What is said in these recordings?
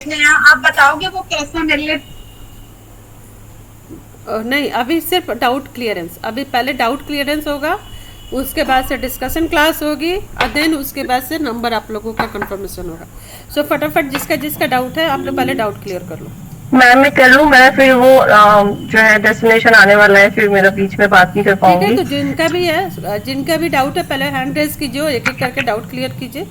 आप बताओगे वो कैसा मेरे लिए। नहीं, अभी सिर्फ डाउट क्लियरेंस, अभी पहले डाउट क्लियरेंस होगा, उसके बाद से डिस्कशन क्लास होगी और देन उसके बाद से नंबर आप लोगों का कंफर्मेशन होगा। सो फटाफट जिसका जिसका डाउट है आप लोग पहले डाउट क्लियर कर लो। मैम मैं कर लूँ, मैं फिर वो जो है डेस्टिनेशन आने वाला है, फिर मेरा बीच में बात नहीं कर ठीक है, पाऊंगी। तो जिनका भी है, जिनका भी डाउट है पहले हैंड रेज कीजिए, एक एक करके डाउट क्लियर कीजिए,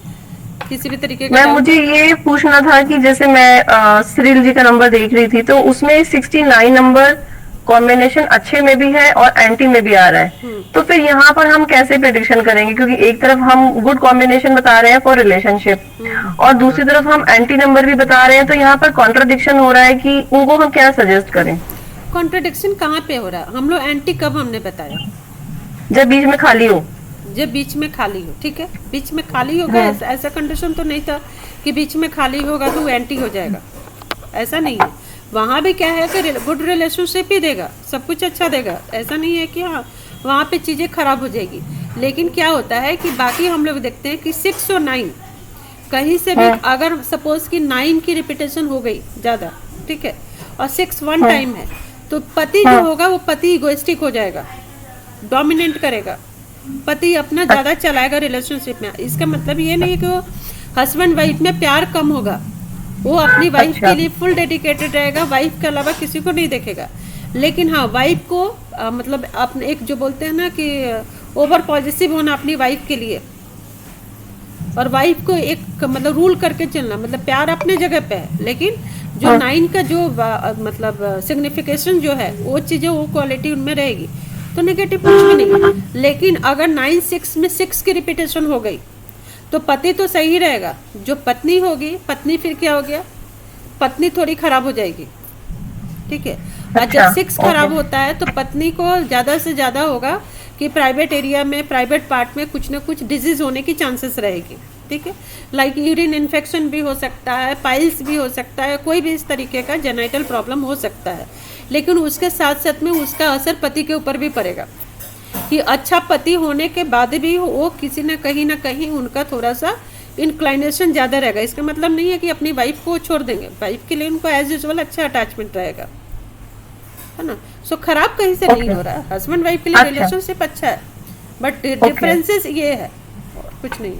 किसी भी तरीके का मैम डाउट मुझे हो। ये पूछना था कि जैसे मैं सिरिल जी का नंबर देख रही थी, तो उसमें 69 नंबर कॉम्बिनेशन अच्छे में भी है और एंटी में भी आ रहा है। तो फिर यहाँ पर हम कैसे प्रिडिक्शन करेंगे, क्योंकि एक तरफ हम गुड कॉम्बिनेशन बता रहे हैं फॉर रिलेशनशिप और दूसरी तरफ हम एंटी नंबर भी बता रहे हैं, तो यहाँ पर कॉन्ट्रडिक्शन हो रहा है कि उनको हम क्या सजेस्ट करें। कॉन्ट्रडिक्शन कहाँ पे हो रहा है? हम लोग एंटी कब हमने बताया? जब बीच में खाली हो। जब बीच में खाली हो, ठीक है, बीच में खाली होगा, हाँ। ऐसा कंडीशन तो नहीं था कि बीच में खाली होगा तो वो एंटी हो जाएगा, ऐसा नहीं है। वहाँ भी क्या है कि गुड रिलेशनशिप ही देगा, सब कुछ अच्छा देगा, ऐसा नहीं है कि हाँ वहाँ पे चीज़ें खराब हो जाएगी। लेकिन क्या होता है कि बाकी हम लोग देखते हैं कि 6 और 9 कहीं से भी, हाँ। अगर सपोज कि 9 की रिपीटेशन हो गई ज़्यादा, ठीक है, और 6 वन हाँ। टाइम है, तो पति जो हाँ। होगा वो पति इगोइस्टिक हो जाएगा, डोमिनेट करेगा, पति अपना ज़्यादा चलाएगा रिलेशनशिप में। इसका मतलब ये नहीं कि वो हस्बैंड वाइफ में प्यार कम होगा, वो अपनी वाइफ अच्छा। के लिए फुल डेडिकेटेड रहेगा, वाइफ के अलावा किसी को नहीं देखेगा। लेकिन हाँ वाइफ को मतलब अपने एक जो बोलते हैं ना कि ओवर पॉजिटिव होना अपनी वाइफ के लिए, और वाइफ को एक मतलब रूल करके चलना, मतलब प्यार अपने जगह पे है, लेकिन जो हाँ। 9 का जो मतलब सिग्निफिकेशन जो है वो चीज़ें वो क्वालिटी उनमें रहेगी, तो नेगेटिव कुछ भी नहीं है। लेकिन अगर 9 6 में 6 की रिपीटेशन हो गई तो पति तो सही रहेगा, जो पत्नी होगी, पत्नी फिर क्या हो गया, पत्नी थोड़ी खराब हो जाएगी, ठीक है। और जब अच्छा। 6 ओके। खराब होता है तो पत्नी को ज़्यादा से ज़्यादा होगा कि प्राइवेट एरिया में, प्राइवेट पार्ट में कुछ ना कुछ डिजीज होने की चांसेस रहेगी, ठीक है। लाइक यूरिन इन्फेक्शन भी हो सकता है, पाइल्स भी हो सकता है, कोई भी इस तरीके का जेनाइटल प्रॉब्लम हो सकता है। लेकिन उसके साथ साथ में उसका असर पति के ऊपर भी पड़ेगा, कि अच्छा पति होने के बाद भी वो किसी ना कहीं उनका थोड़ा सा इंक्लाइनेशन ज़्यादा रहेगा। इसका मतलब नहीं है कि अपनी वाइफ को छोड़ देंगे, वाइफ के लिए उनको एज यूजल अच्छा अटैचमेंट रहेगा, है ना। सो खराब कहीं से नहीं ओके। हो रहा है, हस्बैंड वाइफ के लिए अच्छा। रिलेशनशिप अच्छा है, बट ओके। डिफरेंसेस ये है और कुछ नहीं।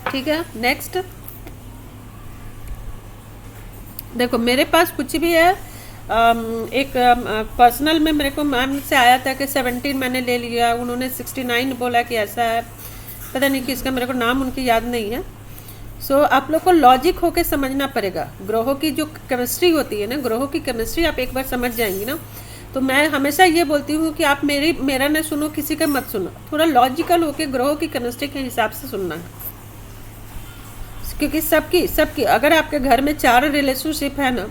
ठीक है, नेक्स्ट देखो मेरे पास कुछ भी है। एक पर्सनल में मेरे को मैम से आया था कि 17 मैंने ले लिया, उन्होंने 69 बोला कि ऐसा है, पता नहीं कि इसका मेरे को नाम उनकी याद नहीं है। सो आप लोग को लॉजिक होके समझना पड़ेगा, ग्रहों की जो केमिस्ट्री होती है ना, ग्रहों की केमिस्ट्री आप एक बार समझ जाएंगी ना, तो मैं हमेशा ये बोलती हूँ कि आप मेरा ना सुनो, किसी का मत सुनो, थोड़ा लॉजिकल होके ग्रहों की केमिस्ट्री के हिसाब से सुनना है। क्योंकि सबकी सबकी अगर आपके घर में 4 रिलेशनशिप है ना,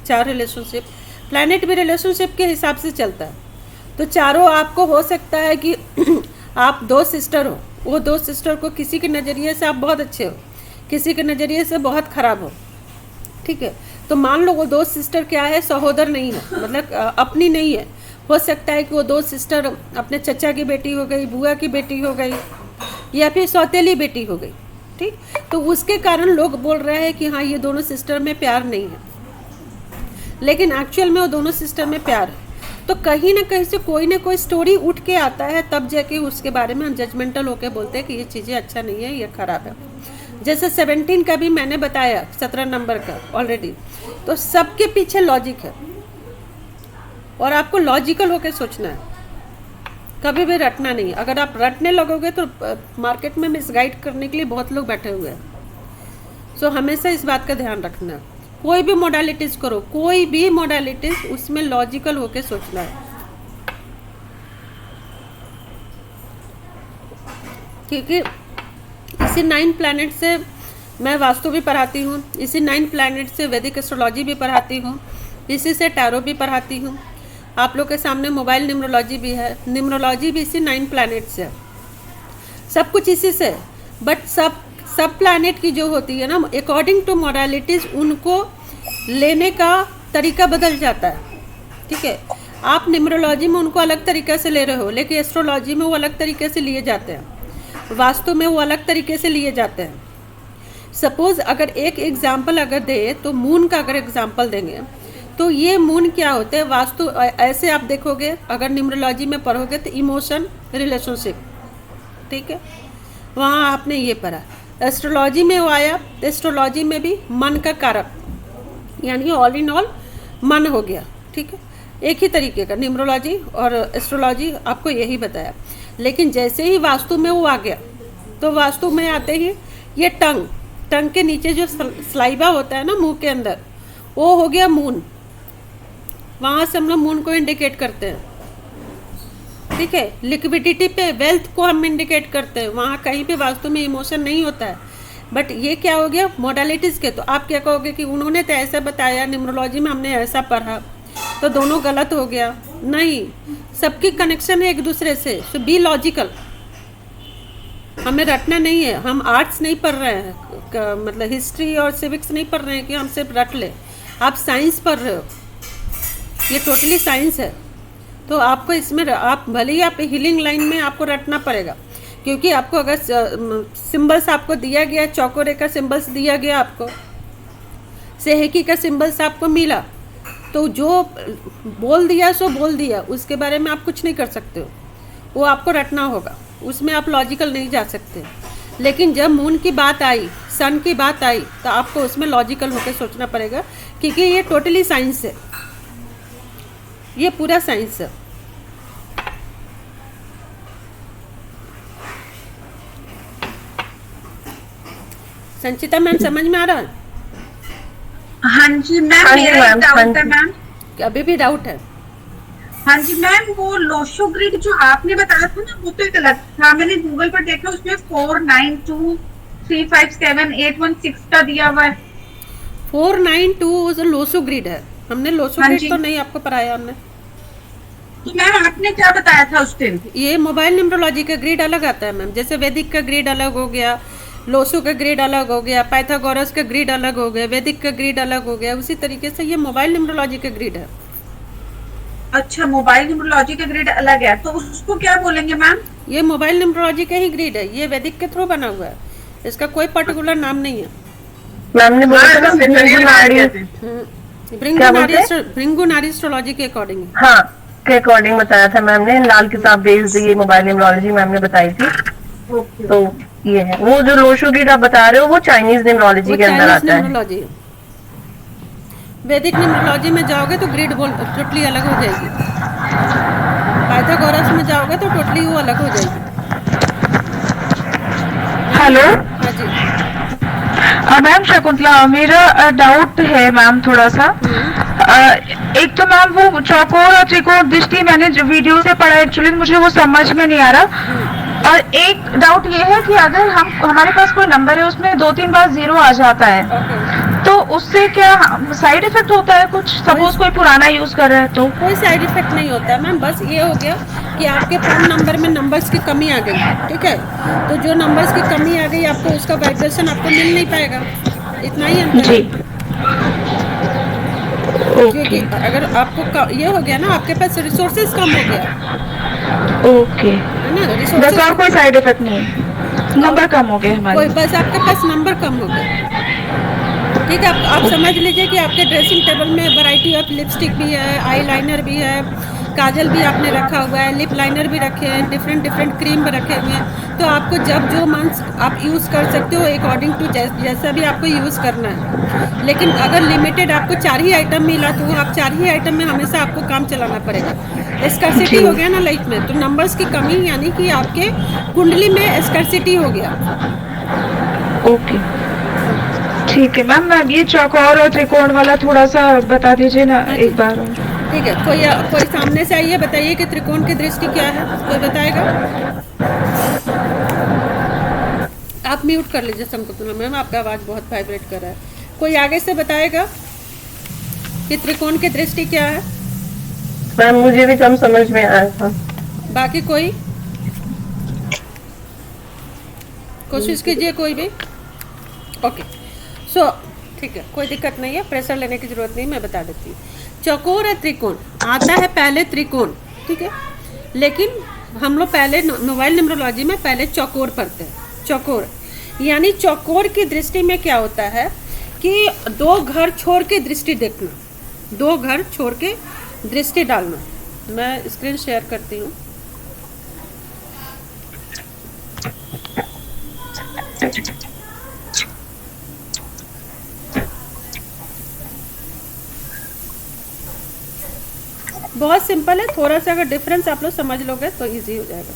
4 रिलेशनशिप, प्लैनेट भी रिलेशनशिप के हिसाब से चलता है, तो चारों आपको हो सकता है कि आप 2 सिस्टर हो, वो 2 सिस्टर को किसी के नज़रिए से आप बहुत अच्छे हो, किसी के नज़रिए से बहुत ख़राब हो, ठीक है। तो मान लो वो 2 सिस्टर क्या है, सहोदर नहीं है, मतलब अपनी नहीं है, हो सकता है कि वो 2 सिस्टर अपने चचा की बेटी हो गई, बुआ की बेटी हो गई, या फिर सौतेली बेटी हो गई, ठीक। तो उसके कारण लोग बोल रहे हैं कि हाँ ये दोनों सिस्टर में प्यार नहीं है, लेकिन एक्चुअल में वो दोनों सिस्टर में प्यार है। तो कहीं ना कहीं से कोई ना कोई स्टोरी उठ के आता है, तब जाके उसके बारे में हम जजमेंटल होके बोलते हैं कि ये चीज़ें अच्छा नहीं है, ये खराब है। जैसे 17 का भी मैंने बताया, 17 नंबर का ऑलरेडी, तो सबके पीछे लॉजिक है और आपको लॉजिकल होके सोचना है, कभी भी रटना नहीं। अगर आप रटने लगोगे तो मार्केट में मिसगाइड करने के लिए बहुत लोग बैठे हुए हैं। सो हमेशा इस बात का ध्यान रखना, कोई भी मोडालिटीज़ करो, कोई भी मोडालिटीज़, उसमें लॉजिकल होके सोचना है, क्योंकि इसी 9 प्लैनेट से मैं वास्तु भी पढ़ाती हूँ, इसी 9 प्लैनेट से वैदिक एस्ट्रोलॉजी भी पढ़ाती हूँ, इसी से टैरो भी पढ़ाती हूँ। आप लोग के सामने मोबाइल न्यूमरोलॉजी भी है, न्यूमरोलॉजी भी इसी 9 प्लैनेट से है, सब कुछ इसी से। बट सब प्लैनेट की जो होती है ना, अकॉर्डिंग टू मोडालिटीज़ उनको लेने का तरीका बदल जाता है, ठीक है। आप न्यूमरोलॉजी में उनको अलग तरीके से ले रहे हो, लेकिन एस्ट्रोलॉजी में वो अलग तरीके से लिए जाते हैं, वास्तु में वो अलग तरीके से लिए जाते हैं, सपोज अगर एक एग्जाम्पल अगर दे तो मून का अगर एग्जाम्पल देंगे तो ये मून क्या होते हैं वास्तु ऐसे आप देखोगे अगर न्यूमरोलॉजी में पढ़ोगे तो इमोशन रिलेशनशिप, ठीक है, वहाँ आपने ये पढ़ा। एस्ट्रोलॉजी में वो आया, एस्ट्रोलॉजी में भी मन का कारक यानी ऑल इन ऑल मन हो गया, ठीक है, एक ही तरीके का न्यूमरोलॉजी और एस्ट्रोलॉजी आपको यही बताया। लेकिन जैसे ही वास्तु में वो आ गया तो वास्तु में आते ही ये टंग के नीचे जो स्लाइवा होता है ना मुंह के अंदर, वो हो गया मून, वहाँ से हम लोग मून को इंडिकेट करते हैं, ठीक है। लिक्विडिटी पे वेल्थ को हम इंडिकेट करते हैं, वहाँ कहीं पे वास्तु में इमोशन नहीं होता है। बट ये क्या हो गया मोडालिटीज़ के, तो आप क्या कहोगे कि उन्होंने तो ऐसा बताया, न्यूमरोलॉजी में हमने ऐसा पढ़ा, तो दोनों गलत हो गया। नहीं, सबकी कनेक्शन है एक दूसरे से, सो बी लॉजिकल। हमें रटना नहीं है, हम आर्ट्स नहीं पढ़ रहे हैं, मतलब हिस्ट्री और सिविक्स नहीं पढ़ रहे हैं कि हम सिर्फ रट ले। आप साइंस पढ़ रहे हो, ये टोटली साइंस है। तो आपको इसमें आप भले ही आप हीलिंग लाइन में आपको रटना पड़ेगा, क्योंकि आपको अगर सिंबल्स आपको दिया गया, चौकोरे का सिंबल्स दिया गया, आपको सेहेकी का सिंबल्स आपको मिला, तो जो बोल दिया सो बोल दिया, उसके बारे में आप कुछ नहीं कर सकते हो, वो आपको रटना होगा, उसमें आप लॉजिकल नहीं जा सकते। लेकिन जब मून की बात आई, सन की बात आई, तो आपको उसमें लॉजिकल होकर सोचना पड़ेगा, क्योंकि ये टोटली साइंस है, ये पूरा साइंस है। संचिता मैम समझ में आ रहा है? हाँ जी मैम, हाँ जी मेरा एक मैम, डाउट हाँ है जी। मैम। अभी भी डाउट है? हाँ जी मैम, वो लोशो ग्रिड जो आपने बताया था ना, वो तो एक अलग था। मैंने गूगल पर देखा, उसमें 492357816 का दिया हुआ है। 492 लोसो ग्रिड है, हमने लोसो हाँ ग्रिड जी। तो नहीं आपको पढ़ाया हमने। तो मैम आपने क्या बताया था उस दिन? ये मोबाइल न्यूमरोलॉजी का ग्रिड अलग आता है मैम, जैसे वैदिक का ग्रिड अलग हो गया, लोसो का ग्रिड अलग हो गया, पाइथागोरस का ग्रिड अलग हो गया, वैदिक का ग्रिड अलग हो गया, उसी तरीके से ये मोबाइल न्यूमरोलॉजी का ग्रिड है। अच्छा, मोबाइल न्यूमरोलॉजी का ग्रिड अलग है, तो उसको क्या बोलेंगे मैम? ये मोबाइल न्यूमरोलॉजी का ही ग्रिड है, ये वैदिक के थ्रू बना हुआ है, इसका कोई पर्टिकुलर नाम नहीं है। मैम ने बोला था ना क्या बोलते हैं? भृंगुनारी एस्ट्रोलॉजी के अकॉर्डिंग। हाँ, के अकॉर्डिंग बताया था मैम ने, लाल किताब बेस्ड ये मोबाइल न्यूमरोलॉजी मैम ने बताई थी। तो ये है, वो जो लोशो ग्रिड आप बता रहे हो वो चाइनीज न्यूमरोलॉजी के अंदर आता है। न्यूमरोलॉजी, वैदिक न्यूमरोलॉजी में जाओगे तो ग्रिड टोटली अलग हो जाएगी, पाइथागोरस में जाओगे तो टोटली वो अलग हो जाएगी। हेलो हाँ जी। मैम शकुंतला, मेरा डाउट है मैम थोड़ा सा। एक तो मैम वो चौकोर और त्रिकोण दृष्टि मैंने जो वीडियो से पढ़ा, एक्चुअली मुझे वो समझ में नहीं आ रहा। और एक डाउट ये है कि अगर हमारे पास कोई नंबर है उसमें 2-3 बार 0 आ जाता है, तो उससे क्या साइड इफेक्ट होता है कुछ? सपोज कोई पुराना यूज कर रहा है तो? कोई साइड इफेक्ट नहीं होता है मैम, बस ये हो गया कि आपके फोन नंबर में नंबर्स की कमी आ गई, ठीक है, तो जो नंबर्स की कमी आ गई आपको उसका वाइब्रेशन आपको मिल नहीं पाएगा, इतना ही अंतर है। क्योंकि अगर आपको ये हो गया ना, आपके पास रिसोर्सेज कम हो गया, ओके, है ना, बस रिसोर्सेज और कोई साइड इफेक्ट नहीं है, नंबर कम हो गए हमारे। कोई, बस आपके पास नंबर कम हो गया, ठीक है। आप समझ लीजिए कि आपके ड्रेसिंग टेबल में वैरायटी ऑफ लिपस्टिक भी है, आई लाइनर भी है, काजल भी आपने रखा हुआ है, लिप लाइनर भी रखे हैं, डिफरेंट क्रीम भी रखे हुए हैं, तो आपको जब जो मंथ आप यूज़ कर सकते हो अकॉर्डिंग टू जैसा भी आपको यूज़ करना है। लेकिन अगर लिमिटेड आपको 4 ही आइटम मिला तो आप 4 ही आइटम में हमेशा आपको काम चलाना पड़ेगा। स्कर्सिटी हो गया ना लाइफ में, तो नंबर्स की कमी यानी कि आपके कुंडली में स्कर्सिटी हो गया। ओके, ठीक है मैम। मैम ये चौकोर और त्रिकोण वाला थोड़ा सा बता दीजिए ना एक बार। ठीक है, कोई सामने से आइए, बताइए कि त्रिकोण की दृष्टि क्या है, कोई बताएगा? आप म्यूट कर लीजिए शकुंतला मैम, आपका आवाज़ बहुत वाइब्रेट कर रहा है। कोई आगे से बताएगा कि त्रिकोण की दृष्टि क्या है? मैम मुझे भी कम समझ में आया था। बाकी कोई कोशिश कीजिए, कोई भी। ओके, सो ठीक है, कोई दिक्कत नहीं है, प्रेशर लेने की जरूरत नहीं, मैं बता देती हूँ। चौकोर और त्रिकोण आता है पहले त्रिकोण, ठीक है, लेकिन हम लोग पहले मोबाइल न्यूमरोलॉजी में पहले चौकोर पढ़ते हैं। चौकोर यानी चौकोर की दृष्टि में क्या होता है कि दो घर छोड़ के दृष्टि देखना, दो घर छोड़ के दृष्टि डालना। मैं स्क्रीन शेयर करती हूँ। बहुत सिंपल है, थोड़ा सा अगर डिफरेंस आप लोग समझ लोगे तो इजी हो जाएगा।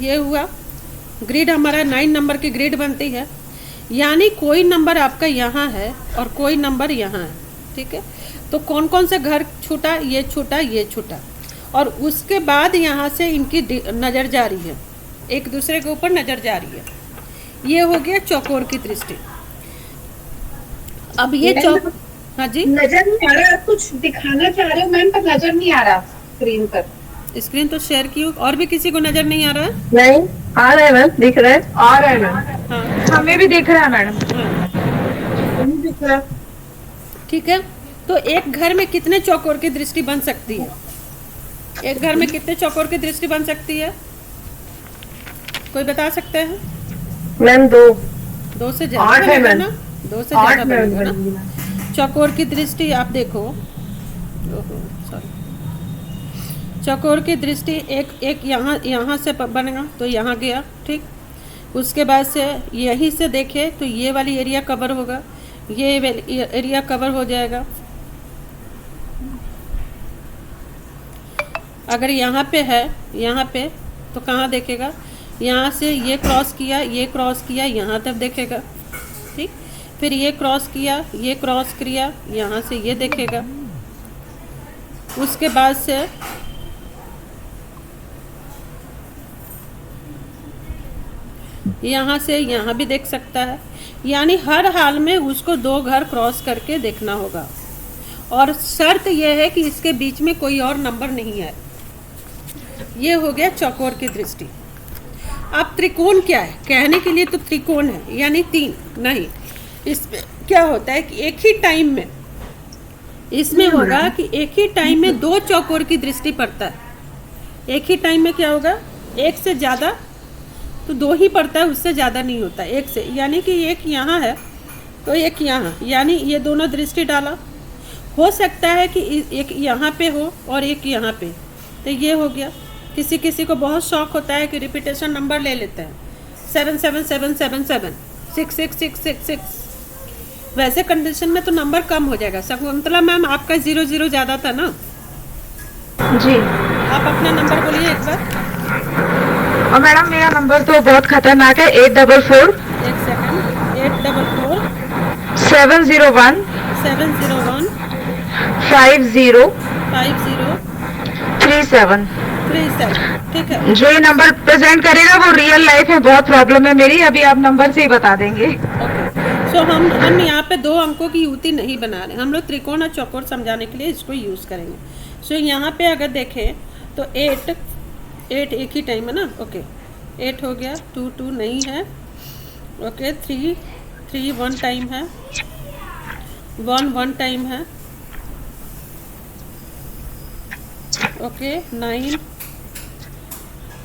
ये हुआ ग्रिड, हमारा 9 नंबर की ग्रिड बनती है, यानी कोई नंबर आपका यहाँ है और कोई नंबर यहाँ है, ठीक है। तो कौन कौन से घर छूटा, ये छूटा, ये छूटा, और उसके बाद यहाँ से इनकी नज़र जा रही है, एक दूसरे के ऊपर नज़र जा रही है। ये हो गया चौकोर की दृष्टि। अब ये हाँ जी, नजर नहीं आ रहा, आप कुछ दिखाना चाह रहे हो मैम पर नजर नहीं आ रहा स्क्रीन पर। स्क्रीन तो शेयर की हो, और भी किसी को नजर नहीं आ रहा है? नहीं आ रहा है मैम, दिख रहा है, आ रहा है मैम, हाँ, हमें भी दिख रहा है मैडम। नहीं दिख रहा। ठीक है। तो एक घर में कितने चौकोर की दृष्टि बन सकती है? एक घर में कितने चौकोर की दृष्टि बन सकती है, कोई बता सकते हैं? मैम दो। दो से ज्यादा 8 है बनेगा मैम। ना, दो से ज्यादा बनेगा ना। मैम चौकोर की दृष्टि आप देखो, सॉरी, चौकोर की दृष्टि एक यहाँ से बनेगा तो यहाँ गया, ठीक। उसके बाद से यहीं से देखे तो ये वाली एरिया कवर होगा, ये एरिया कवर हो जाएगा। अगर यहाँ पे है, यहाँ पे तो कहाँ देखेगा, यहाँ से ये क्रॉस किया, ये क्रॉस किया, यहाँ तक देखेगा, ठीक। फिर ये क्रॉस किया, ये क्रॉस किया, यहाँ से ये देखेगा। उसके बाद से यहाँ से यहाँ भी देख सकता है, यानी हर हाल में उसको दो घर क्रॉस करके देखना होगा, और शर्त यह है कि इसके बीच में कोई और नंबर नहीं है। ये हो गया चौकोर की दृष्टि। अब त्रिकोण क्या है, कहने के लिए तो त्रिकोण है यानी 3 नहीं, इसमें क्या होता है कि एक ही टाइम में, इसमें होगा कि एक ही टाइम में 2 चौकोर की दृष्टि पड़ता है। एक ही टाइम में क्या होगा, एक से ज़्यादा तो 2 ही पड़ता है, उससे ज़्यादा नहीं होता एक से, यानी कि एक यहाँ है तो एक यहाँ, यानी ये दोनों दृष्टि डाला। हो सकता है कि एक यहाँ पे हो और एक यहाँ पे, तो ये हो गया। किसी किसी को बहुत शौक होता है कि रिपीटेशन नंबर ले लेते हैं, 77777, 66666। वैसे कंडीशन में तो नंबर कम हो जाएगा। शकुंतला मैम आपका 00 ज़्यादा था ना जी। आप अपना नंबर बोलिए एक बार। और मैडम मेरा नंबर तो बहुत खतरनाक है, 844 एक सेकंड, 844 701 701 50 50 37। 37, ठीक है। जो ये नंबर प्रेजेंट करेगा वो रियल लाइफ में बहुत प्रॉब्लम है मेरी, अभी आप नंबर से ही बता देंगे। सो हम यहाँ पे 2 अंकों की युति नहीं बना रहे, हम लोग त्रिकोण और चौकोर समझाने के लिए इसको यूज़ करेंगे। सो यहाँ पे अगर देखें तो 8 एक ही टाइम है ना, ओके। 8 हो गया, 2 नहीं है, ओके। 3 1 टाइम है, 1 टाइम है, ओके।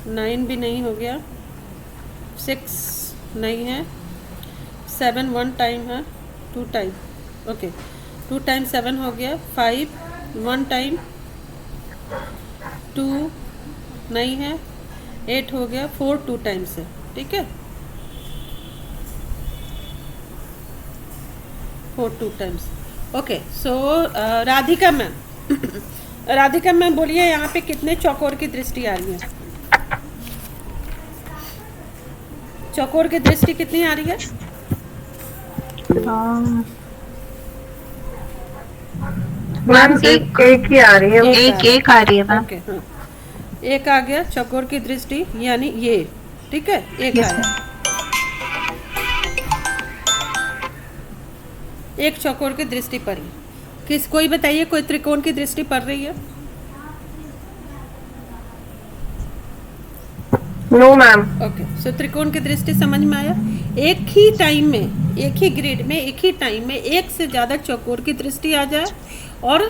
9 भी नहीं हो गया, 6 नहीं है, 7 1 टाइम है, 2 टाइम, ओके। 2 टाइम 7 हो गया, 5 1 टाइम, 2 नहीं है, 8 हो गया, 4 2 टाइम से, ठीक है। 4 2 टाइम्स, ओके। सो राधिका मैम राधिका मैम बोलिए यहाँ पे कितने चौकोर की दृष्टि आ रही है? चौकोर की दृष्टि कितनी आ रही है? मैम एक ही आ रही है। एक आ रही है मैम। ओके, हाँ, एक आ गया चौकोर की दृष्टि, यानी ये, ठीक है, एक आया। एक चौकोर की दृष्टि पड़ी। कोई बताइए, कोई त्रिकोण की दृष्टि पड़ रही है? No ma'am. ओके, सो त्रिकोण की दृष्टि समझ में आया। एक ही टाइम में, एक ही ग्रिड में, एक ही टाइम में एक से ज़्यादा चौकोर की दृष्टि आ जाए और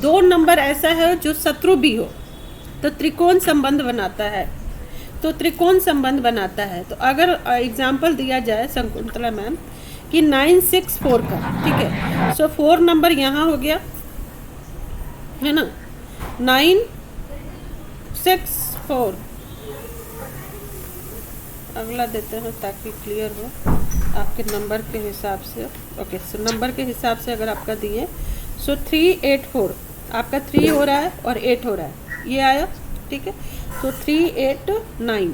दो नंबर ऐसा है जो शत्रु भी हो तो त्रिकोण संबंध बनाता है, तो त्रिकोण संबंध बनाता है। तो अगर एग्जाम्पल दिया जाए शकुंतला मैम कि 964 का, ठीक है, सो 4 नंबर यहाँ हो गया है ना, 964 अगला देते हैं ताकि क्लियर हो आपके नंबर के हिसाब से। ओके, सो नंबर के हिसाब से अगर आपका दिए सो 384 आपका 3 हो रहा है और 8 हो रहा है, ये आया, ठीक है। सो 389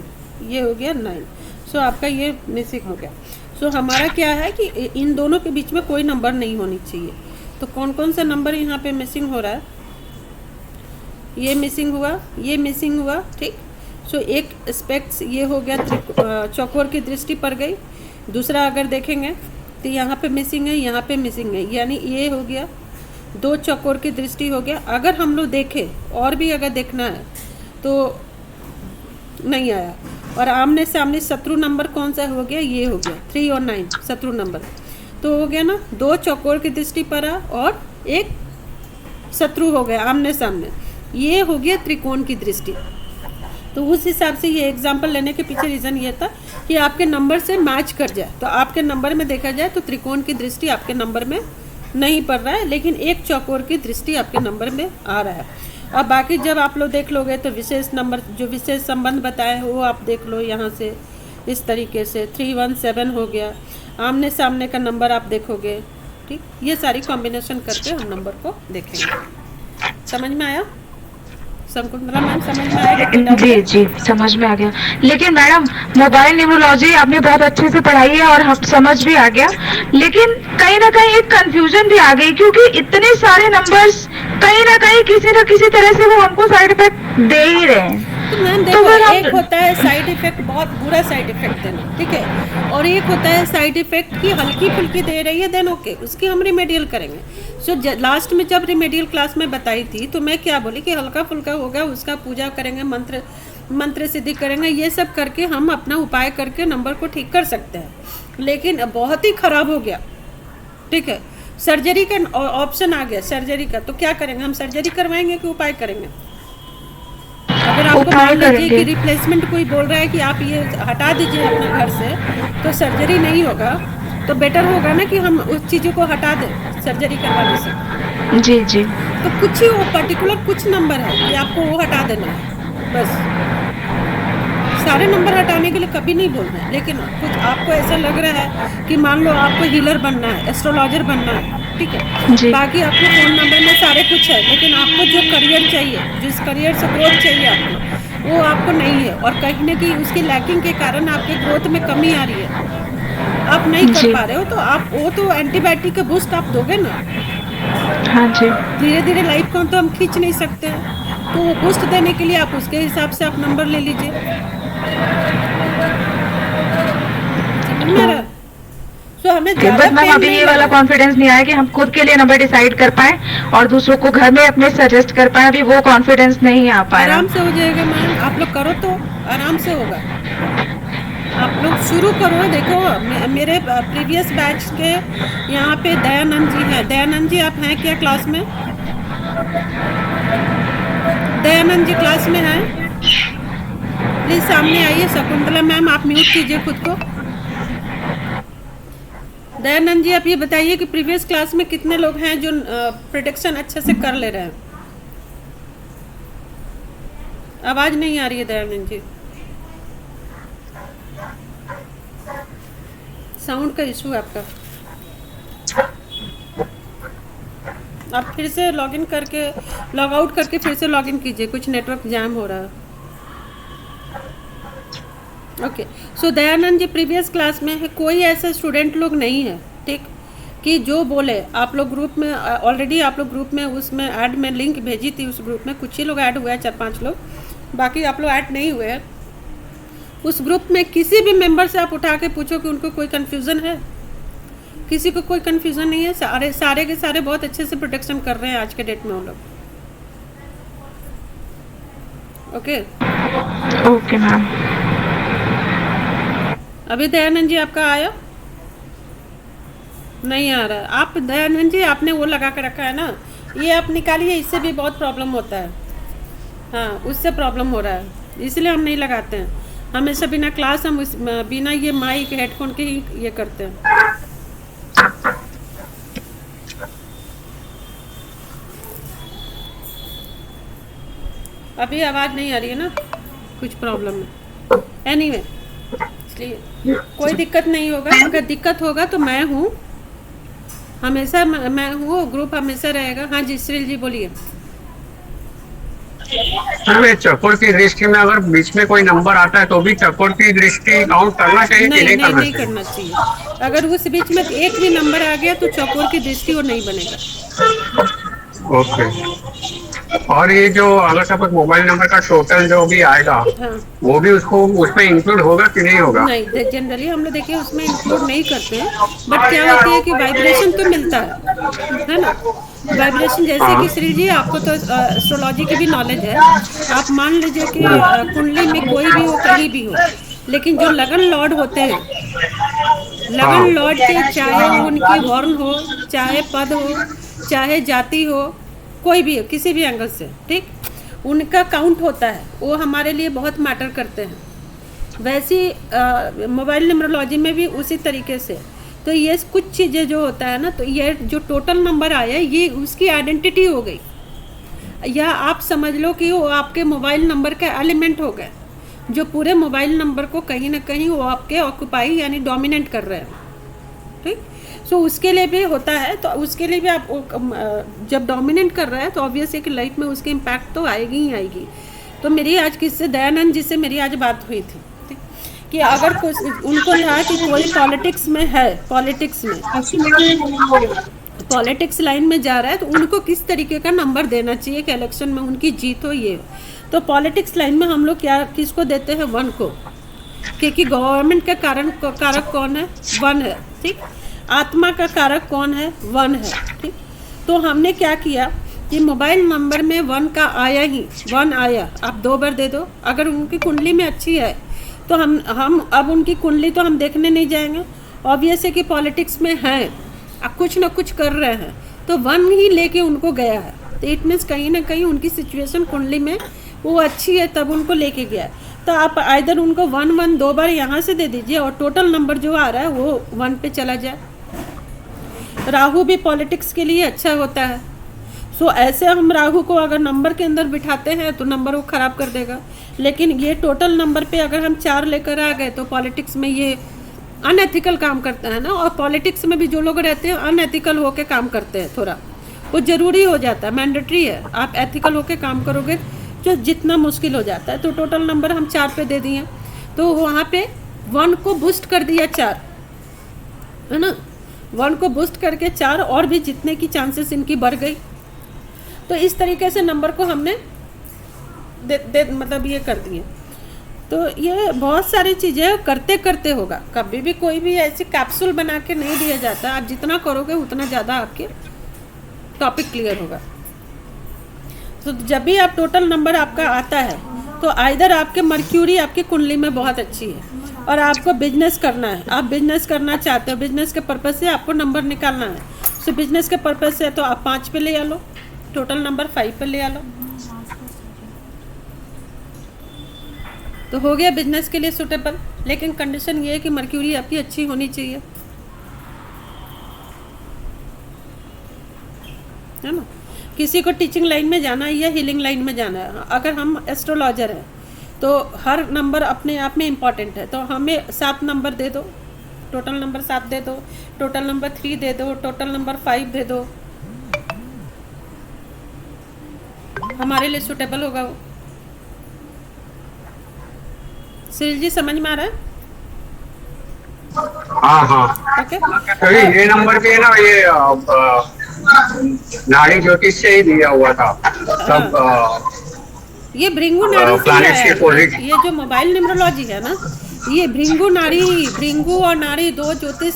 ये हो गया 9, सो आपका ये मिसिंग हो गया। सो हमारा क्या है कि इन दोनों के बीच में कोई नंबर नहीं होनी चाहिए। तो कौन कौन सा नंबर यहाँ पे मिसिंग हो रहा है, ये मिसिंग हुआ, ये मिसिंग हुआ, ठीक। सो एक एस्पेक्ट्स ये हो गया, चौकोर की दृष्टि पर गई। दूसरा अगर देखेंगे तो यहाँ पे मिसिंग है, यहाँ पे मिसिंग है, यानी ये हो गया 2 चौकोर की दृष्टि हो गया। अगर हम लोग देखें और भी अगर देखना है तो नहीं आया। और आमने सामने शत्रु नंबर कौन सा हो गया, ये हो गया 3 और 9 शत्रु नंबर, तो हो गया ना 2 चौकोर की दृष्टि पर आ और एक शत्रु हो गया आमने सामने, ये हो गया त्रिकोण की दृष्टि। तो उस हिसाब से ये एग्जाम्पल लेने के पीछे रीज़न ये था कि आपके नंबर से मैच कर जाए। तो आपके नंबर में देखा जाए तो त्रिकोण की दृष्टि आपके नंबर में नहीं पड़ रहा है, लेकिन एक चौकोर की दृष्टि आपके नंबर में आ रहा है। अब बाकी जब आप लोग देख लोगे तो विशेष नंबर जो विशेष संबंध बताए हैं वो आप देख लो यहाँ से, इस तरीके से 317 हो गया, आमने सामने का नंबर आप देखोगे, ठीक। ये सारी कॉम्बिनेशन करके हम नंबर को देखेंगे। समझ में आया शकुंतला मैम, समझ में आया? जी जी समझ में आ गया। लेकिन मैडम मोबाइल न्यूमरोलॉजी आपने बहुत अच्छे से पढ़ाई है और हम समझ भी आ गया, लेकिन कहीं ना कहीं एक कंफ्यूजन भी आ गई, क्योंकि इतने सारे नंबर्स कहीं ना कहीं किसी न किसी तरह से वो हमको साइड इफेक्ट दे ही रहे हैं। तो मैम देखो, एक होता है साइड इफेक्ट, बहुत बुरा साइड इफेक्ट देना, ठीक है, और एक होता है साइड इफेक्ट की हल्की फुल्की दे रही है, देन ओके, उसकी हम रिमेडियल करेंगे। सो लास्ट में जब रिमेडियल क्लास में बताई थी तो मैं क्या बोली कि हल्का फुल्का होगा, उसका पूजा करेंगे, मंत्र सिद्धि करेंगे, ये सब करके हम अपना उपाय करके नंबर को ठीक कर सकते हैं। लेकिन बहुत ही खराब हो गया, ठीक है, सर्जरी का ऑप्शन आ गया, सर्जरी का, तो क्या करेंगे हम, सर्जरी करवाएंगे कि उपाय करेंगे? अगर आपको मान लीजिए कि रिप्लेसमेंट कोई बोल रहा है कि आप ये हटा दीजिए अपने घर से, तो सर्जरी नहीं होगा, तो बेटर होगा ना कि हम उस चीज़ों को हटा दें सर्जरी करवाने से। जी जी, तो कुछ ही वो पर्टिकुलर कुछ नंबर है कि आपको वो हटा देना है, बस। सारे नंबर हटाने के लिए कभी नहीं बोलना है, लेकिन कुछ आपको ऐसा लग रहा है कि मान लो आपको हीलर बनना है, एस्ट्रोलॉजर बनना है, ठीक है, बाकी आपके फ़ोन नंबर में सारे कुछ है, लेकिन आपको जो करियर चाहिए, जिस करियर से ग्रोथ चाहिए आपको, वो आपको नहीं है, और कहीं ना कहीं उसकी लैकिंग के कारण आपके ग्रोथ में कमी आ रही है, आप नहीं कर पा रहे हो, तो आप वो तो एंटीबायोटिक का बूस्ट आप दोगे ना। हाँ जी, धीरे धीरे लाइफ को तो हम खींच नहीं सकते हैं, तो वो बूस्ट देने के लिए आप उसके हिसाब से आप नंबर ले लीजिए। तो हमें अभी ये वाला कॉन्फिडेंस नहीं आया कि हम खुद के लिए नंबर डिसाइड कर पाए और दूसरों को घर में अपने सजेस्ट कर पाए, अभी वो कॉन्फिडेंस नहीं आ पाया। आराम से हो जाएगा मैम, आप लोग करो तो आराम से होगा, आप लोग शुरू करो। देखो मेरे प्रीवियस बैच के यहाँ पे दयानंद जी हैं, दयानंद जी आप हैं क्या क्लास में? दयानंद जी क्लास में हैं? प्लीज सामने आइए। शकुंतला मैम आप म्यूट कीजिए खुद को। दयानंद जी आप ये बताइए कि प्रीवियस क्लास में कितने लोग हैं जो प्रोटेक्शन अच्छे से कर ले रहे हैं? आवाज नहीं आ रही है दयानंद जी, साउंड का इशू है आपका। आप फिर से लॉगिन करके लॉग आउट करके फिर से लॉगिन कीजिए, कुछ नेटवर्क जैम हो रहा है। ओके, सो दयानंद जी प्रीवियस क्लास में है, कोई ऐसा स्टूडेंट लोग नहीं है, ठीक, कि जो बोले आप लोग ग्रुप में ऑलरेडी आप लोग ग्रुप में उसमें ऐड में लिंक भेजी थी, उस ग्रुप में कुछ ही लोग ऐड हुए हैं, 4-5 लोग, बाकी आप लोग ऐड नहीं हुए हैं। उस ग्रुप में किसी भी मेंबर से आप उठा के पूछो कि उनको कोई कन्फ्यूज़न है? किसी को कोई कन्फ्यूज़न नहीं है, सारे के सारे बहुत अच्छे से प्रोटेक्शन कर रहे हैं आज के डेट में वो लोग। Okay okay ma'am. अभी दयानंद जी आपका आया नहीं आ रहा? आप दयानंद जी आपने वो लगा के रखा है ना, ये आप निकालिए, इससे भी बहुत प्रॉब्लम होता है। हाँ, उससे प्रॉब्लम हो रहा है, इसलिए हम नहीं लगाते हैं। हमेशा बिना क्लास हम बिना ये माइक हेडफोन के ही ये करते हैं। अभी आवाज़ नहीं आ रही है ना, कुछ प्रॉब्लम है। एनीवे, इसलिए कोई दिक्कत नहीं होगा। अगर दिक्कत होगा तो मैं हूँ, हमेशा मैं हूँ, ग्रुप हमेशा रहेगा। हाँ जी श्रील जी बोलिए। में चकोर की दृष्टि में अगर बीच में कोई नंबर आता है तो भी चकोर की दृष्टि काउंट करना चाहिए कि नहीं नहीं नहीं करना चाहिए। अगर उस बीच में एक भी नंबर आ गया तो चौकोर की दृष्टि वो नहीं बनेगा। ओके। और ये जो अगर सपोज मोबाइल नंबर का टोटल जो भी आएगा, हाँ, वो भी उसको उसमें इंक्लूड होगा कि नहीं होगा? नहीं, जनरली हम लोग देखिए उसमें इंक्लूड नहीं करते हैं। बट क्या होती है कि वाइब्रेशन तो मिलता है ना। वाइब्रेशन जैसे कि श्री जी आपको तो एस्ट्रोलॉजी की भी नॉलेज है। आप मान लीजिए कि कुंडली में कोई भी हो, कहीं भी हो, लेकिन जो लगन लॉर्ड होते हैं, लगन लॉर्ड के चाहे उनकी वर्ण हो, चाहे पद हो, चाहे जाति हो, कोई भी हो, किसी भी एंगल से, ठीक, उनका काउंट होता है। वो हमारे लिए बहुत मैटर करते हैं। वैसी मोबाइल न्यूमरोलॉजी में भी उसी तरीके से। तो ये कुछ चीज़ें जो होता है ना, तो ये जो टोटल नंबर आया ये उसकी आइडेंटिटी हो गई, या आप समझ लो कि वो आपके मोबाइल नंबर का एलिमेंट हो गए, जो पूरे मोबाइल नंबर को कहीं ना कहीं वो आपके ऑक्यूपाई यानी डोमिनेट कर रहे हैं, ठीक। सो उसके लिए भी होता है। तो उसके लिए भी आप जब डोमिनेट कर रहा है तो ऑब्वियस है कि लाइफ में उसके इम्पैक्ट तो आएगी ही आएगी। तो मेरी आज किससे, दयानंद जी से मेरी आज बात हुई थी, ठीक, कि अगर कुछ उनको था कि कोई पॉलिटिक्स में है, पॉलिटिक्स लाइन में जा रहा है, तो उनको किस तरीके का नंबर देना चाहिए कि इलेक्शन में उनकी जीत हो। ये तो पॉलिटिक्स लाइन में हम लोग क्या किसको देते हैं, 1 को, क्योंकि गवर्नमेंट का कारक कौन है, 1 है, ठीक। आत्मा का कारक कौन है, 1 है, ठीक। तो हमने क्या किया कि मोबाइल नंबर में 1 का आया ही, 1 आया, आप 2 बार दे दो। अगर उनकी कुंडली में अच्छी है तो हम अब उनकी कुंडली तो हम देखने नहीं जाएंगे। ऑब्वियस है कि पॉलिटिक्स में है, अब कुछ ना कुछ कर रहे हैं, तो 1 ही लेके उनको गया है। तो इट मीन्स कहीं ना कहीं उनकी सिचुएशन कुंडली में वो अच्छी है, तब उनको लेके गया है। तो आप आइदर उनको 1 2 बार यहाँ से दे दीजिए और टोटल नंबर जो आ रहा है वो 1 पे चला जाए। राहु भी पॉलिटिक्स के लिए अच्छा होता है। सो ऐसे हम राहु को अगर नंबर के अंदर बिठाते हैं तो नंबर वो ख़राब कर देगा। लेकिन ये टोटल नंबर पे अगर हम 4 लेकर आ गए तो पॉलिटिक्स में ये अनएथिकल काम करता है ना। और पॉलिटिक्स में भी जो लोग रहते हैं अनएथिकल होकर काम करते हैं, थोड़ा वो ज़रूरी हो जाता है, मैंडेटरी है। आप एथिकल होकर काम करोगे जो जितना मुश्किल हो जाता है। तो टोटल नंबर हम 4 पे दे दिए, तो वहाँ पे 1 को बूस्ट कर दिया 4, है ना। 1 को बूस्ट करके 4 और भी जीतने की चांसेस इनकी बढ़ गई। तो इस तरीके से नंबर को हमने मतलब ये कर दिए। तो ये बहुत सारी चीज़ें करते करते होगा, कभी भी कोई भी ऐसी कैप्सूल बना के नहीं दिया जाता। आप जितना करोगे उतना ज़्यादा आपके टॉपिक क्लियर होगा। तो जब भी आप टोटल नंबर आपका आता है तो आइदर आपके मर्क्यूरी आपकी कुंडली में बहुत अच्छी है और आपको बिजनेस करना है, आप बिजनेस करना चाहते हो, बिजनेस के पर्पज़ से आपको नंबर निकालना है। सो बिजनेस के पर्पज़ से तो आप 5 पे ले आ लो, टोटल नंबर 5 पे ले आ लो, तो हो गया बिजनेस के लिए सूटेबल। लेकिन कंडीशन ये है कि मर्क्यूरी आपकी अच्छी होनी चाहिए, है ना। किसी को टीचिंग लाइन में जाना है या हीलिंग लाइन में जाना है, अगर हम एस्ट्रोलॉजर हैं तो हर नंबर अपने आप में इम्पॉर्टेंट है। तो हमें 7 नंबर दे दो, टोटल नंबर 7 दे दो, टोटल नंबर 3 दे दो, टोटल नंबर 5 दे दो, हमारे लिए सूटेबल होगा वो। सुनील जी समझ में आ रहा है? हाँ हाँ। ओके। तो ये नंबर पे ना ये नाड़ी ज्योतिष से ही दिया हुआ था सब। ये भृंगु नाड़ी से planets है। के ये जो मोबाइल न्यूमरोलॉजी है ना, ये भृंगु नाड़ी, भृंगु और नाड़ी 2 ज्योतिष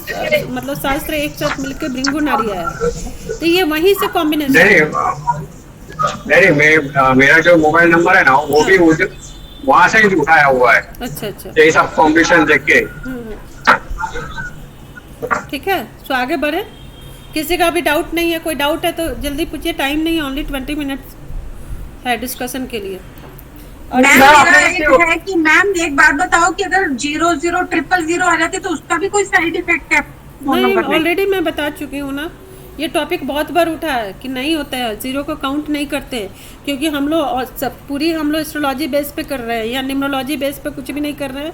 मतलब शास्त्र एक साथ मिलकर भृंगु नाड़ी आया। तो ये वहीं से कॉम्बिनेशन। नहीं, मेरा जो मोबाइल नंबर है ना वो भी वहाँ से ही उठाया हुआ है। अच्छा अच्छा, ये सब कॉम्बिनेशन देख के। ठीक है। तो आगे बढ़े किसी का भी डाउट नहीं है, कोई डाउट है तो जल्दी पूछिए, टाइम नहीं है, ओनली 20 मिनट्स है डिस्कशन के लिए। और मैम मेरा एक है कि मैम एक बात बताओ कि अगर 000000 आ जाते तो उसका भी कोई साइड इफेक्ट है फोन नहीं, नंबर में? ऑलरेडी मैं बता चुकी हूँ ना, ये टॉपिक बहुत बार उठा है कि नहीं होता है, जीरो को काउंट नहीं करते, क्योंकि हम लोग सब पूरी हम लोग एस्ट्रोलॉजी बेस पे कर रहे हैं या न्यूमरोलॉजी बेस पे कुछ भी नहीं कर रहे हैं।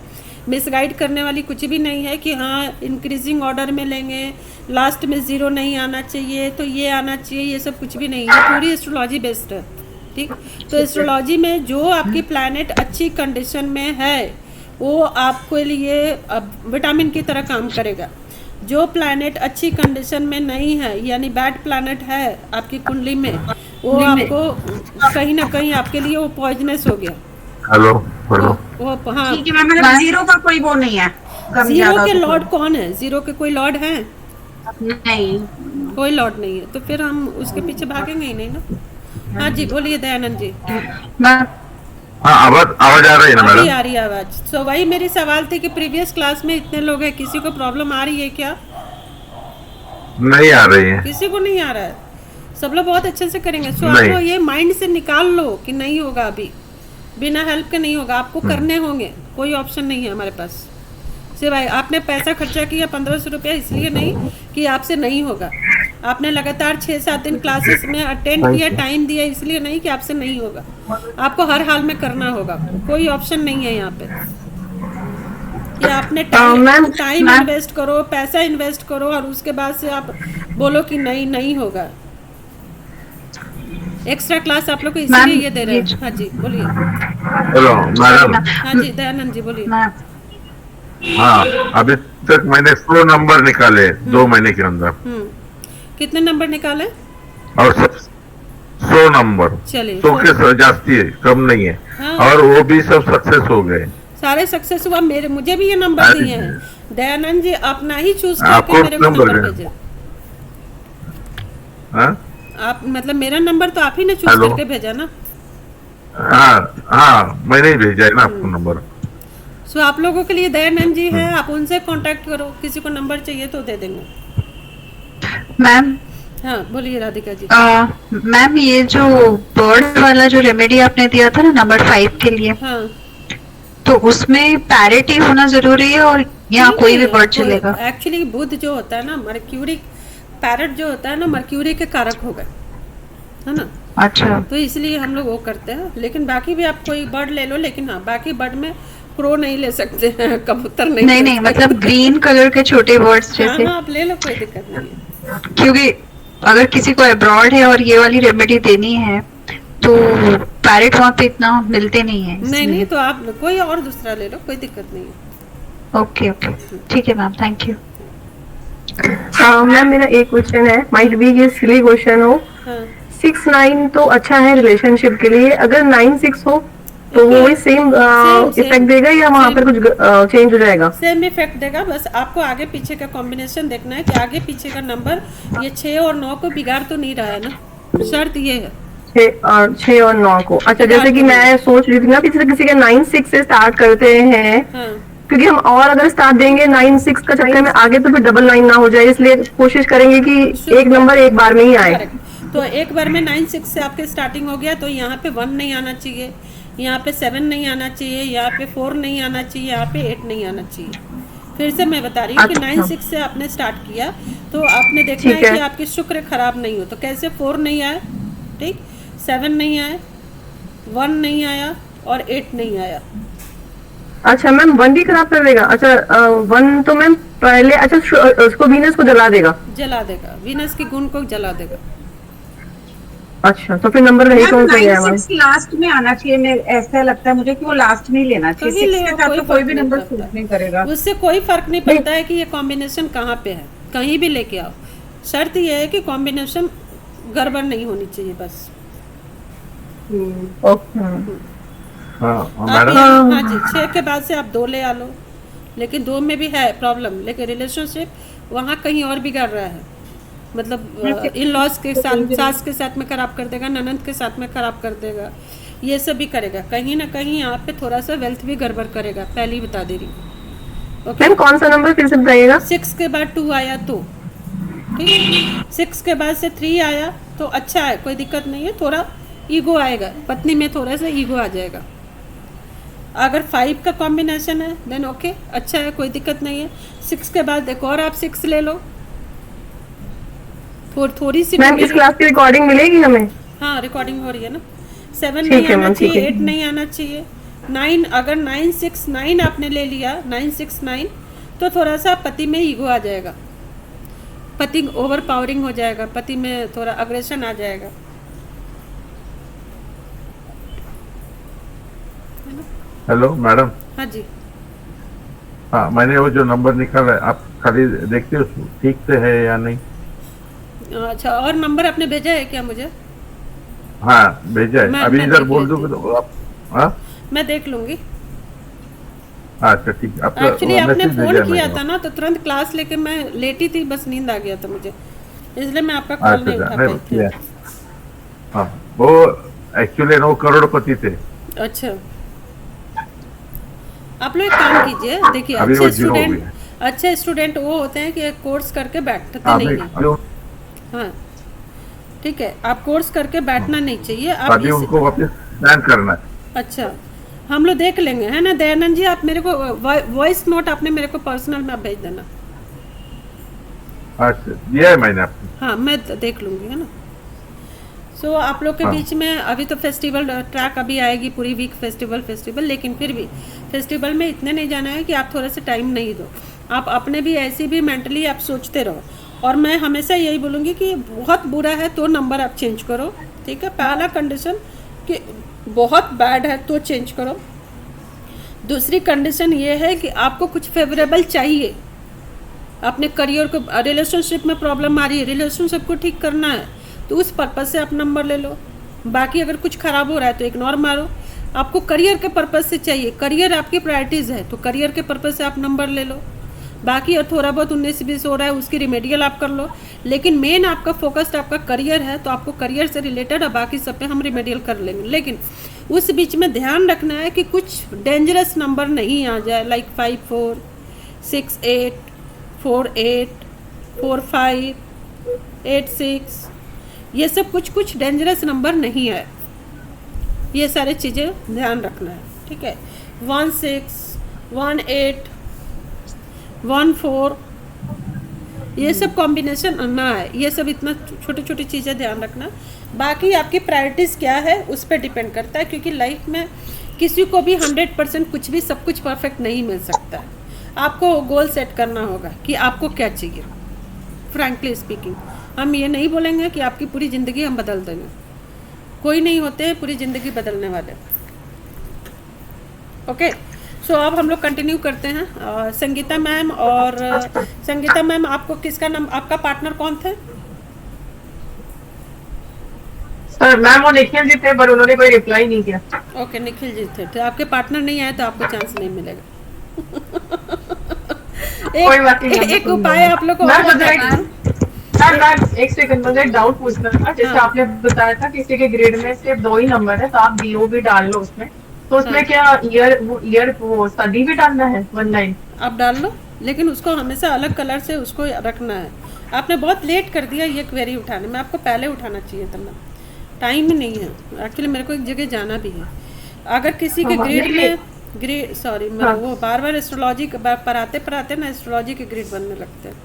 मिसगाइड करने वाली कुछ भी नहीं है कि हाँ इंक्रीजिंग ऑर्डर में लेंगे, लास्ट में जीरो नहीं आना चाहिए तो ये आना चाहिए, ये सब कुछ भी नहीं है, पूरी एस्ट्रोलॉजी बेस्ड है। ठीक, तो एस्ट्रोलॉजी में जो आपकी प्लैनेट अच्छी कंडीशन में है वो आपके लिए विटामिन की तरह काम करेगा। जो प्लैनेट अच्छी कंडीशन में नहीं है यानी बैड प्लैनेट है आपकी कुंडली में, वो आपको कहीं ना कहीं आपके लिए वो पॉइजनस हो गया। Hello hello. वो हाँ, ठीक है मैम, मतलब जीरो का कोई वो नहीं है कम जीरो ज्यादा के तो लॉर्ड कौन है? जीरो के कोई लॉर्ड है? नहीं। कोई लॉर्ड नहीं है, तो फिर हम उसके पीछे भागेंगे ही नहीं ना। हाँ जी बोलिए दयानंद जी। मैम हाँ आवाज आ रही है ना अभी मैडम? आ रही है आवाज। तो वही मेरी सवाल थी कि प्रीवियस क्लास में इतने लोग हैं, किसी को प्रॉब्लम आ रही है क्या? नहीं आ रही है। किसी को नहीं आ रहा है, सब लोग बहुत अच्छे से करेंगे। सो आप नहीं। लोग ये माइंड से निकाल लो कि नहीं होगा, अभी बिना हेल्प के नहीं होगा, आपको करने होंगे, कोई ऑप्शन नहीं है हमारे पास। सिवाय आपने पैसा खर्चा किया 1500 रुपया, इसलिए नहीं कि आपसे नहीं होगा। आपने लगातार 6-7 दिन क्लासेस में अटेंड किया, टाइम दिया, इसलिए नहीं कि आपसे नहीं होगा। आपको हर हाल में करना होगा, कोई ऑप्शन नहीं है यहाँ पे कि आपने टाइम इन्वेस्ट करो, पैसा इन्वेस्ट करो और उसके बाद से आप बोलो कि नहीं होगा। एक्स्ट्रा क्लास आप लोग को इसलिए ये दे रहे हैं। हाँ जी बोलिए। Hello madam. हाँ जी दयानंद जी बोलिए। हाँ अभी तक मैंने 100 नंबर निकाले 2 महीने के अंदर, कितने नंबर निकाले? और सब 100 नंबर, चलिए 100 के जास्ती है, कम नहीं है। हाँ। और वो भी सब सक्सेस हो गए। सारे सक्सेस हुआ। मुझे भी ये नंबर दिए हैं दयानंद जी, अपना ही चूज आपको करके मेरे को नंबर नंबर है? भेजे। हाँ आप मतलब मेरा नंबर तो आप ही ने चूज हेलो। करके भेजा ना। हाँ मैंने ही भेजा है ना आपको नंबर। सो आप लोगों के लिए दयानंद जी है, आप उनसे कांटेक्ट करो, किसी को नंबर चाहिए तो दे देंगे। मैम हाँ बोलिए राधिका जी। मैम ये जो बर्ड वाला जो रेमेडी आपने दिया था ना नंबर 5 के लिए, हाँ तो उसमें पैरिटी होना जरूरी है और यहाँ कोई भी बर्ड चलेगा? एक्चुअली बुध जो होता है ना, मर्क्यूरी, पैरट जो होता है ना मर्क्यूरी के कारक हो गए, है ना। अच्छा, तो इसलिए हम लोग वो करते हैं, लेकिन बाकी भी आप कोई बर्ड ले लो, लेकिन हाँ बाकी बर्ड में क्रो नहीं ले सकते हैं, कबूतर नहीं नहीं ले नहीं, सकते। मतलब ग्रीन कलर के छोटे बर्ड्स हाँ जैसे, हाँ आप ले लो, कोई दिक्कत नहीं है। क्योंकि अगर किसी को अब्रॉड है और ये वाली रेमेडी देनी है तो पैरेट वहाँ पे इतना मिलते नहीं है। नहीं तो आप कोई और दूसरा ले लो, कोई दिक्कत नहीं है। ओके ओके ठीक है मैम, थैंक यू। मैम मेरा एक क्वेश्चन है, माइट बी ये सिली क्वेश्चन हो। हाँ 6-9 तो अच्छा है रिलेशनशिप के लिए, अगर 9-6 हो तो वो वही सेम इफेक्ट देगा या वहाँ पर कुछ चेंज हो जाएगा? सेम इफेक्ट देगा, बस आपको आगे पीछे का कॉम्बिनेशन देखना है कि आगे पीछे का नंबर ये 6 और 9 को बिगाड़ तो नहीं रहा है ना, शर्त ये है। 6 और 9 को, अच्छा जैसे कि मैं सोच रही थी ना किसी के 9-6 से स्टार्ट करते हैं, हाँ क्योंकि हम और अगर स्टार्ट देंगे 9-6 का चक्कर में आगे तो फिर 9-9 ना हो जाए, इसलिए कोशिश करेंगे कि एक नंबर एक बार में ही आए। करेक्ट। तो एक बार में 9-6 से आपके स्टार्टिंग हो गया तो यहाँ पे 1 नहीं आना चाहिए, यहाँ पे 7 नहीं आना चाहिए, यहाँ पे 4 नहीं आना चाहिए, यहाँ पे 8 नहीं आना चाहिए। फिर से मैं बता रही हूँ कि 9-6 से आपने स्टार्ट किया तो आपने देखना है कि आपकी शुक्र खराब नहीं हो। तो कैसे 4 नहीं आया, ठीक, 7 नहीं आया, 1 नहीं आया और 8 नहीं आया। अच्छा मैम 1 भी खराब कर देगा? अच्छा 1 तो मैम पहले, अच्छा उसको वीनस को जला देगा? जला देगा, वीनस के गुण को जला देगा। अच्छा तो फिर नंबर वही कौन सा है? 9-6 लास्ट में आना चाहिए, मैं ऐसा लगता है मुझे कि वो लास्ट में ही लेना चाहिए। कहीं 6 ले के लो, साथ तो कोई भी फर्क नंबर नहीं सूट पड़ता। नहीं करेगा। उससे कोई फर्क नहीं पड़ता है कि ये कॉम्बिनेशन कहाँ पे है, कहीं भी लेके आओ, शर्त ये है कि कॉम्बिनेशन गड़बड़ नहीं होनी चाहिए बस। ओके हाँ आप मैडम। हाँ जी 6 के बाद से आप 2 ले आ लो, लेकिन 2 में भी है प्रॉब्लम, लेकिन रिलेशनशिप वहाँ कहीं और बिगड़ रहा है, मतलब इन लॉज के साथ, सास के साथ में खराब कर देगा, ननंद के साथ में खराब कर देगा, ये सब भी करेगा, कहीं ना कहीं यहाँ पे थोड़ा सा वेल्थ भी गड़बड़ करेगा, पहले ही बता दे रही हूँ। मैम कौन सा नंबर फिर से बताइएगा? 6 के बाद 2 आया तो ठीक, 6 के बाद से 3 आया तो अच्छा है, कोई दिक्कत नहीं है, थोड़ा ईगो आएगा, पत्नी में थोड़ा सा ईगो आ जाएगा। अगर 5 का कॉम्बिनेशन है देन ओके, अच्छा है, कोई दिक्कत नहीं है। 6 के बाद एक और आप 6 ले लो, थोड़ी सी मैम इस क्लास की रिकॉर्डिंग मिलेगी हमें? हाँ रिकॉर्डिंग हो रही है ना। 7 ठीक नहीं है आना मैम, ठीक चाहिए, है। 8 नहीं आना चाहिए, 9, अगर 9 6 9 आपने ले लिया, 9 6 9, तो थोड़ा सा पति में ईगो आ जाएगा, पति ओवर पावरिंग हो जाएगा, पति में थोड़ा अग्रेशन आ जाएगा। Hello madam. हाँ जी, हाँ, मैंने वो जो नंबर निकाला है, आप खाली देखते हो उसको, ठीक से है या नहीं? अच्छा, और नंबर आपने भेजा है क्या मुझे? हाँ भेजा है, मैं अभी इधर देख बोल लेती दूंगा तो आप। हाँ मैं देख लूंगी। अच्छा ठीक है, आपका एक्चुअली आपने मैसेज फोन भेजा किया मैंने। था ना, तो तुरंत क्लास लेके मैं लेटी थी, बस नींद आ गया था मुझे, इसलिए मैं आपका कॉल अच्छा नहीं उठा नहीं पाई किया। थी। हाँ, वो एक्चुअली वो करोड़पति थे। अच्छा, आप लोग एक काम कीजिए, देखिए अभी वो अच्छे जीरो हो स्टूडेंट, गया। अच्छे स्टूडेंट वो होते हैं कि एक कोर्स करके बैठते अभी नहीं है। अभी हाँ ठीक है, आप कोर्स करके बैठना नहीं चाहिए, आप अभी उनको वापस स्कैन करना है। अच्छा हम लोग देख लेंगे, है ना दयानंद जी, आप मेरे को वॉइस नोट आपने मेरे को पर्सनल में आप भेज देना। अच्छा दिया है मैंने आपको। हाँ मैं देख लूँगी, है ना। सो आप लोग के हाँ। बीच में अभी तो फेस्टिवल ट्रैक अभी आएगी पूरी वीक, फेस्टिवल, लेकिन फिर भी फेस्टिवल में इतने नहीं जाना है कि आप थोड़ा सा टाइम नहीं दो, आप अपने भी ऐसी भी मेंटली आप सोचते रहो। और मैं हमेशा यही बोलूँगी कि बहुत बुरा है तो नंबर आप चेंज करो, ठीक है, पहला कंडीशन कि बहुत बैड है तो चेंज करो। दूसरी कंडीशन ये है कि आपको कुछ फेवरेबल चाहिए, अपने करियर को, रिलेशनशिप में प्रॉब्लम आ रही है, रिलेशनशिप को ठीक करना है, तो उस पर्पज़ से आप नंबर ले लो। बाकी अगर कुछ ख़राब हो रहा है तो इग्नोर मारो। आपको करियर के पर्पज़ से चाहिए, करियर आपकी प्रायोरिटीज़ है, तो करियर के पर्पज़ से आप नंबर ले लो। बाकी और थोड़ा बहुत 19-20 हो रहा है उसकी रिमेडियल आप कर लो, लेकिन मेन आपका फोकस्ड आपका करियर है, तो आपको करियर से रिलेटेड और बाकी सब पे हम रिमेडियल कर लेंगे। लेकिन उस बीच में ध्यान रखना है कि कुछ डेंजरस नंबर नहीं आ जाए, लाइक 5 4 6 8 4 8 4 5 8 6, ये सब कुछ डेंजरस नंबर नहीं है, ये सारी चीज़ें ध्यान रखना है, ठीक है। 1 6 1 8 1 4, ये सब कॉम्बिनेशन ना है, ये सब इतना छोटी छोटी चीज़ें ध्यान रखना। बाकी आपकी प्रायोरिटीज़ क्या है उस पर डिपेंड करता है, क्योंकि लाइफ में किसी को भी 100% कुछ भी सब कुछ परफेक्ट नहीं मिल सकता है। आपको गोल सेट करना होगा कि आपको क्या चाहिए। फ्रैंकली स्पीकिंग, हम ये नहीं बोलेंगे कि आपकी पूरी ज़िंदगी हम बदल देंगे, कोई नहीं होते हैं पूरी ज़िंदगी बदलने वाले। ओके, सो अब हम लोग कंटिन्यू करते हैं। संगीता मैम, और संगीता मैम आपको किसका नाम, आपका पार्टनर कौन थे? सर मैम वो निखिल जी थे, पर उन्होंने कोई रिप्लाई नहीं किया। ओके, निखिल जी थे, तो आपके पार्टनर नहीं आए तो आपको चांस नहीं मिलेगा। कोई बात नहीं, एक उपाय आप लोग को मैं और बता बताती रही हूँ। सर मैम एक सेकंड, मुझे एक डाउट पूछना था। जैसे हाँ। आपने बताया था किसी के ग्रेड में सिर्फ 2 ही नंबर है, तो आप DO भी डाल लो उसमें, तो उसमें हाँ। क्या ईयर वो स्टडी भी डालना है 1 लाइन? आप डाल लो, लेकिन उसको हमेशा अलग कलर से उसको रखना है। आपने बहुत लेट कर दिया ये क्वेरी उठाने में, आपको पहले उठाना चाहिए था ना, टाइम ही नहीं है। एक्चुअली मेरे को एक जगह जाना भी है। अगर किसी के हाँ, ग्रेड लेकिन- में सॉरी हाँ। वो बार बार एस्ट्रोलॉजी पढ़ाते ना एस्ट्रोलॉजी के ग्रेड बनने लगते हैं।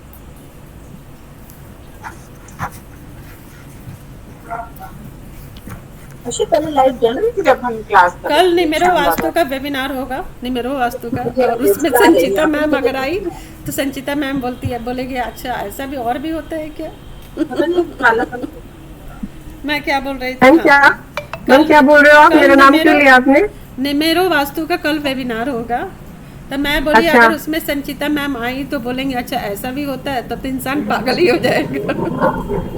अच्छा पहले लाइव जल रही थी जब हम क्लास कर कल निमेरो वास्तु का वेबिनार होगा, निमेरो वास्तु का, और उसमें संचिता मैम अगर आई तो संचिता मैम बोलेगी अच्छा ऐसा भी और भी होता है क्या? पता नहीं काला कलर मैं क्या बोल रही मैम थी? क्या हाँ। मैम क्या बोल रहे हो आप? कल मेरा नाम निमेरो- क्यों लिया आपने? निमेरो वास्तु का कल वेबिनार होगा, तो मैं बोली अच्छा। अगर उसमें संचिता मैम आई तो बोलेंगे अच्छा ऐसा भी होता है, तब तो इंसान पागल ही हो जाएगा।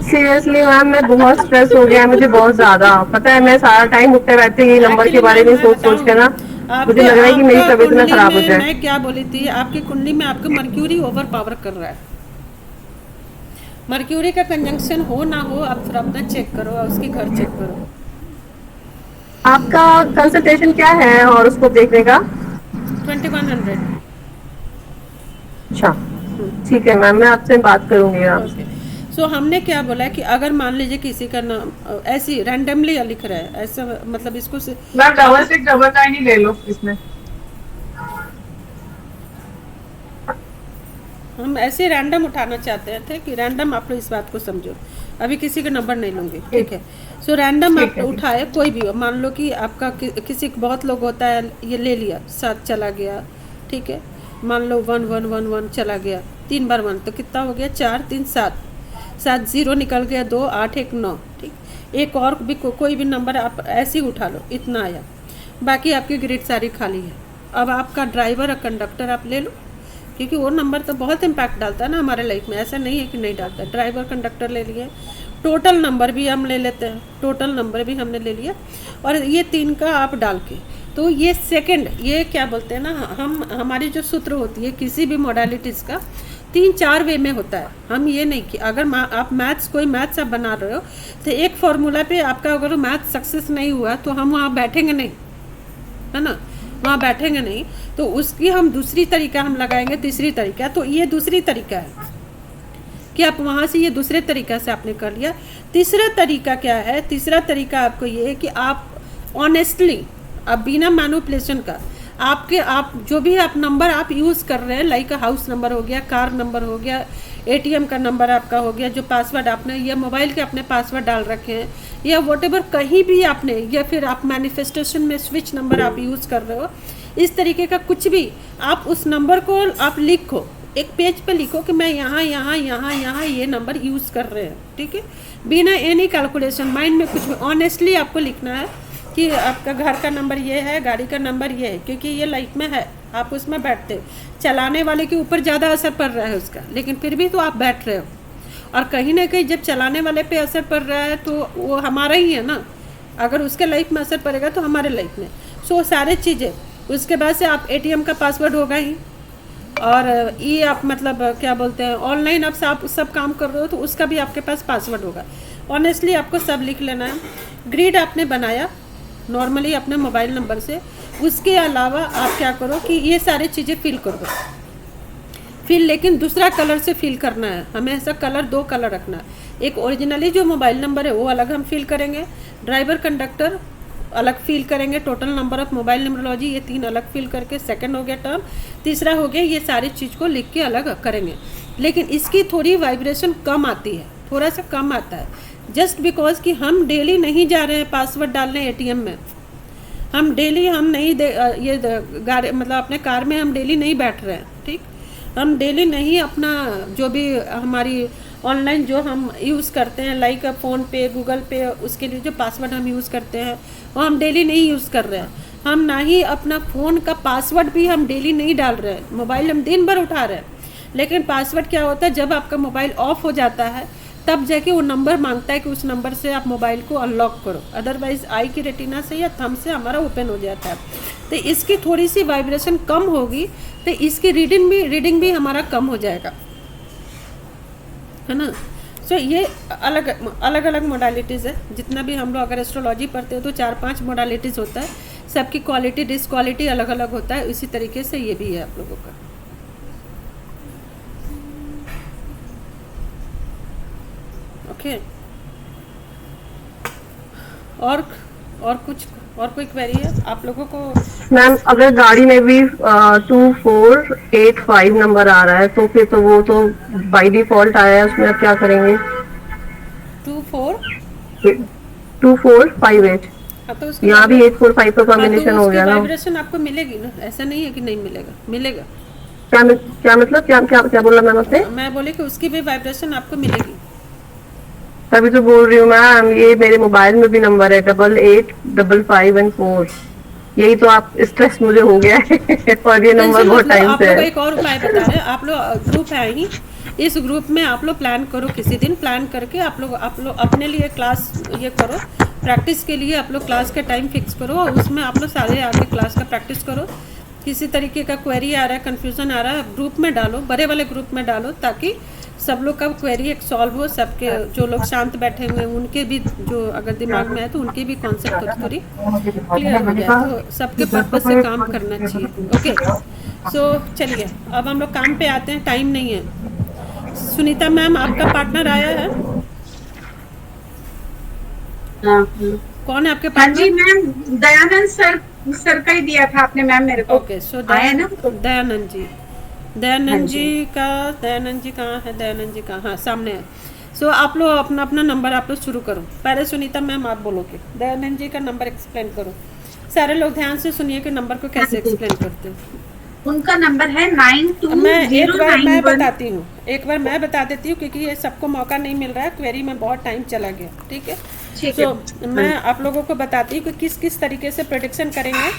सीरियसली मैम मैं बहुत स्ट्रेस हो गया है, मुझे बहुत ज्यादा। पता है मैं सारा टाइम उठते बैठते ये नंबर के बारे में सोच के ना मुझे लग रहा है कि मेरी तबीयत ना खराब हो जाए। मैं क्या बोली थी, आपकी कुंडली में आपका मर्क्यूरी ओवर पावर कर रहा है। मर्क्यूरी का कंजंक्शन हो ना हो आप थोड़ा अपना चेक करो और उसकी घर चेक करो। आपका कंसल्टेशन क्या है और उसको देखने का? 2100। अच्छा ठीक है मैम, मैं आपसे बात करूंगी आराम से। ओके, सो हमने क्या बोला कि अगर मान लीजिए किसी का नाम ऐसी रैंडमली लिख रहा है, ऐसा मतलब इसको मैम 6699 ही ले लो इसमें। हम ऐसे रैंडम उठाना चाहते थे कि रैंडम आप लोग इस बात को समझो, अभी किसी का नंबर नहीं लूँगी, ठीक है। सो रैंडम आप उठाए, कोई भी हो, मान लो कि आपका किसी बहुत लोग होता है, ये ले लिया 7 चला गया, ठीक है। मान लो 1111 चला गया, 3 बार 1 तो कितना हो गया, 4 3 7, 7 0 निकल गया, 2 8 1 9, ठीक। एक और भी कोई भी नंबर आप ऐसे ही उठा लो, इतना आया, बाकी आपकी ग्रिड सारी खाली है। अब आपका ड्राइवर और कंडक्टर आप ले लो, क्योंकि वो नंबर तो बहुत इम्पैक्ट डालता है ना हमारे लाइफ में, ऐसा नहीं है कि नहीं डालता। ड्राइवर कंडक्टर ले लिए, टोटल नंबर भी हम ले लेते हैं, टोटल नंबर भी हमने ले लिया, और ये 3 का आप डाल के, तो ये सेकंड, ये क्या बोलते हैं ना, हम हमारी जो सूत्र होती है किसी भी मॉडलिटीज़ का 3-4 वे में होता है। हम ये नहीं कि अगर आप मैथ्स कोई मैथ्स आप बना रहे हो तो एक फार्मूला पे आपका अगर मैथ सक्सेस नहीं हुआ तो हम वहाँ बैठेंगे नहीं, है ना, वहाँ बैठेंगे नहीं, तो उसकी हम दूसरी तरीका हम लगाएंगे, तीसरी तरीका। तो ये दूसरी तरीका है कि आप वहाँ से ये दूसरे तरीका से आपने कर लिया। तीसरा तरीका क्या है, तीसरा तरीका आपको ये है कि आप ऑनेस्टली, आप बिना मैनिपुलेशन का, आप जो भी आप नंबर आप यूज़ कर रहे हैं, लाइक हाउस नंबर हो गया, कार नंबर हो गया, एटीएम का नंबर आपका हो गया, जो पासवर्ड आपने या मोबाइल के अपने पासवर्ड डाल रखे हैं, या व्हाटएवर कहीं भी आपने, या फिर आप मैनिफेस्टेशन में स्विच नंबर आप यूज़ कर रहे हो, इस तरीके का कुछ भी आप उस नंबर को आप लिखो, एक पेज पे लिखो कि मैं यहाँ यहाँ यहाँ यहाँ ये नंबर यूज़ कर रहे हैं, ठीक है, बिना एनी कैलकुलेशन, माइंड में कुछ भी, ऑनेस्टली आपको लिखना है कि आपका घर का नंबर ये है, गाड़ी का नंबर ये है, क्योंकि ये लाइफ में है, आप उसमें बैठते हो। चलाने वाले के ऊपर ज़्यादा असर पड़ रहा है उसका, लेकिन फिर भी तो आप बैठ रहे हो, और कहीं ना कहीं जब चलाने वाले पे असर पड़ रहा है तो वो हमारा ही है ना, अगर उसके लाइफ में असर पड़ेगा तो हमारे लाइफ में। सो सारे चीज़ें, उसके बाद से आप एटीएम का पासवर्ड होगा ही, और ये आप मतलब क्या बोलते हैं, ऑनलाइन आप सब काम कर रहे हो तो उसका भी आपके पास पासवर्ड होगा। ऑनेस्टली आपको सब लिख लेना है। ग्रिड आपने बनाया नॉर्मली अपने मोबाइल नंबर से, उसके अलावा आप क्या करो कि ये सारी चीज़ें फिल कर दो, फिल, लेकिन दूसरा कलर से फिल करना है, हमें ऐसा कलर 2 कलर रखना है। एक ओरिजिनली जो मोबाइल नंबर है वो अलग हम फिल करेंगे, ड्राइवर कंडक्टर अलग फिल करेंगे, टोटल नंबर ऑफ मोबाइल नंबरोलॉजी ये 3 अलग फिल करके, सेकंड हो गया टर्म, तीसरा हो गया ये सारी चीज़ को लिख के अलग करेंगे। लेकिन इसकी थोड़ी वाइब्रेशन कम आती है, थोड़ा सा कम आता है, जस्ट बिकॉज कि हम डेली नहीं जा रहे हैं पासवर्ड डालने एटीएम में, हम डेली हम नहीं ये गाड़ी मतलब अपने कार में हम डेली नहीं बैठ रहे हैं, ठीक, हम डेली नहीं अपना जो भी हमारी ऑनलाइन जो हम यूज़ करते हैं, लाइक फ़ोन पे, गूगल पे, उसके लिए जो पासवर्ड हम यूज़ करते हैं वो हम डेली नहीं यूज़ कर रहे हैं। हम ना ही अपना फ़ोन का पासवर्ड भी हम डेली नहीं डाल रहे हैं, मोबाइल हम दिन भर उठा रहे हैं, लेकिन पासवर्ड क्या होता है, जब आपका मोबाइल ऑफ हो जाता है तब जाके वो नंबर मांगता है कि उस नंबर से आप मोबाइल को अनलॉक करो, अदरवाइज आई की रेटिना से या थंब से हमारा ओपन हो जाता है। तो इसकी थोड़ी सी वाइब्रेशन कम होगी तो इसकी रीडिंग भी हमारा कम हो जाएगा, है ना। सो ये अलग अलग मोडालिटीज़ है। जितना भी हम लोग अगर एस्ट्रोलॉजी पढ़ते हो तो 4-5 मोडालिटीज़ होता है, सबकी क्वालिटी डिसक्वालिटी अलग अलग होता है, इसी तरीके से ये भी है आप लोगों का। ओके, और कुछ और कोई क्वेरी है आप लोगों को? मैम अगर गाड़ी में भी 2485 नंबर आ रहा है तो फिर तो वो तो बाय डिफॉल्ट आया है, उसमें आप क्या करेंगे? 2458, हाँ, तो उसका यहाँ भी 845 का कॉम्बिनेशन हो गया ना। वाइब्रेशन आपको मिलेगी ना, ऐसा नहीं है कि नहीं मिलेगा, मिलेगा। क्या मतलब क्या बोला मैम आपने? मैं बोली कि उसकी भी वाइब्रेशन आपको मिलेगी। तभी तो बोल रही हूँ मैम, ये मेरे मोबाइल में भी नंबर है 885514, यही तो आप स्ट्रेस मुझे हो गया है और ये नंबर बहुत टाइम से है। एक और उपाय बता रहे हैं, आप लोग ग्रुप है ही, इस ग्रुप में आप लोग प्लान करो, किसी दिन प्लान करके आप लोग अपने लिए क्लास ये करो, प्रैक्टिस के लिए आप लोग क्लास का टाइम फिक्स करो और उसमें आप लोग सारे आके क्लास का प्रैक्टिस करो। किसी तरीके का क्वेरी आ रहा है, कन्फ्यूज़न आ रहा है, ग्रुप में डालो, बड़े वाले ग्रुप में डालो, ताकि सब लोग का क्वेरी एक सॉल्व हो। सबके जो लोग शांत बैठे हुए हैं उनके भी जो अगर दिमाग में है तो उनके भी कॉन्सेप्ट थोड़ी क्लियर हो जाए, तो सबके पर्पस से काम करना चाहिए। ओके, सो चलिए अब हम लोग काम पे आते हैं, टाइम नहीं है। सुनीता मैम, आपका पार्टनर आया है? हाँ कौन है आपके हाँ जी पार्टनर? मैम, दयानंद सर का ही दिया था आपने मैम मेरे को। ओके, सो आया है ना? दयानंद जी, हाँ दयानंद जी। जी का, दयानंद जी कहाँ है? दयानंद जी कहाँ? हाँ, सामने है। सो आप लोग अपना अपना नंबर आप लोग शुरू करो। पहले सुनीता मैम आप बोलोगे, दयानंद जी का नंबर एक्सप्लेन करो। सारे लोग ध्यान से सुनिए कि नंबर को कैसे एक्सप्लेन करते हो। उनका नंबर है मैं 9201। बताती हूँ, एक बार मैं बता देती हूँ, क्योंकि ये सबको मौका नहीं मिल रहा है, क्वेरी में बहुत टाइम चला गया, ठीक है? ठीक है। तो मैं आप लोगों को बताती हूँ कि किस किस तरीके से प्रेडिक्शन करेंगे,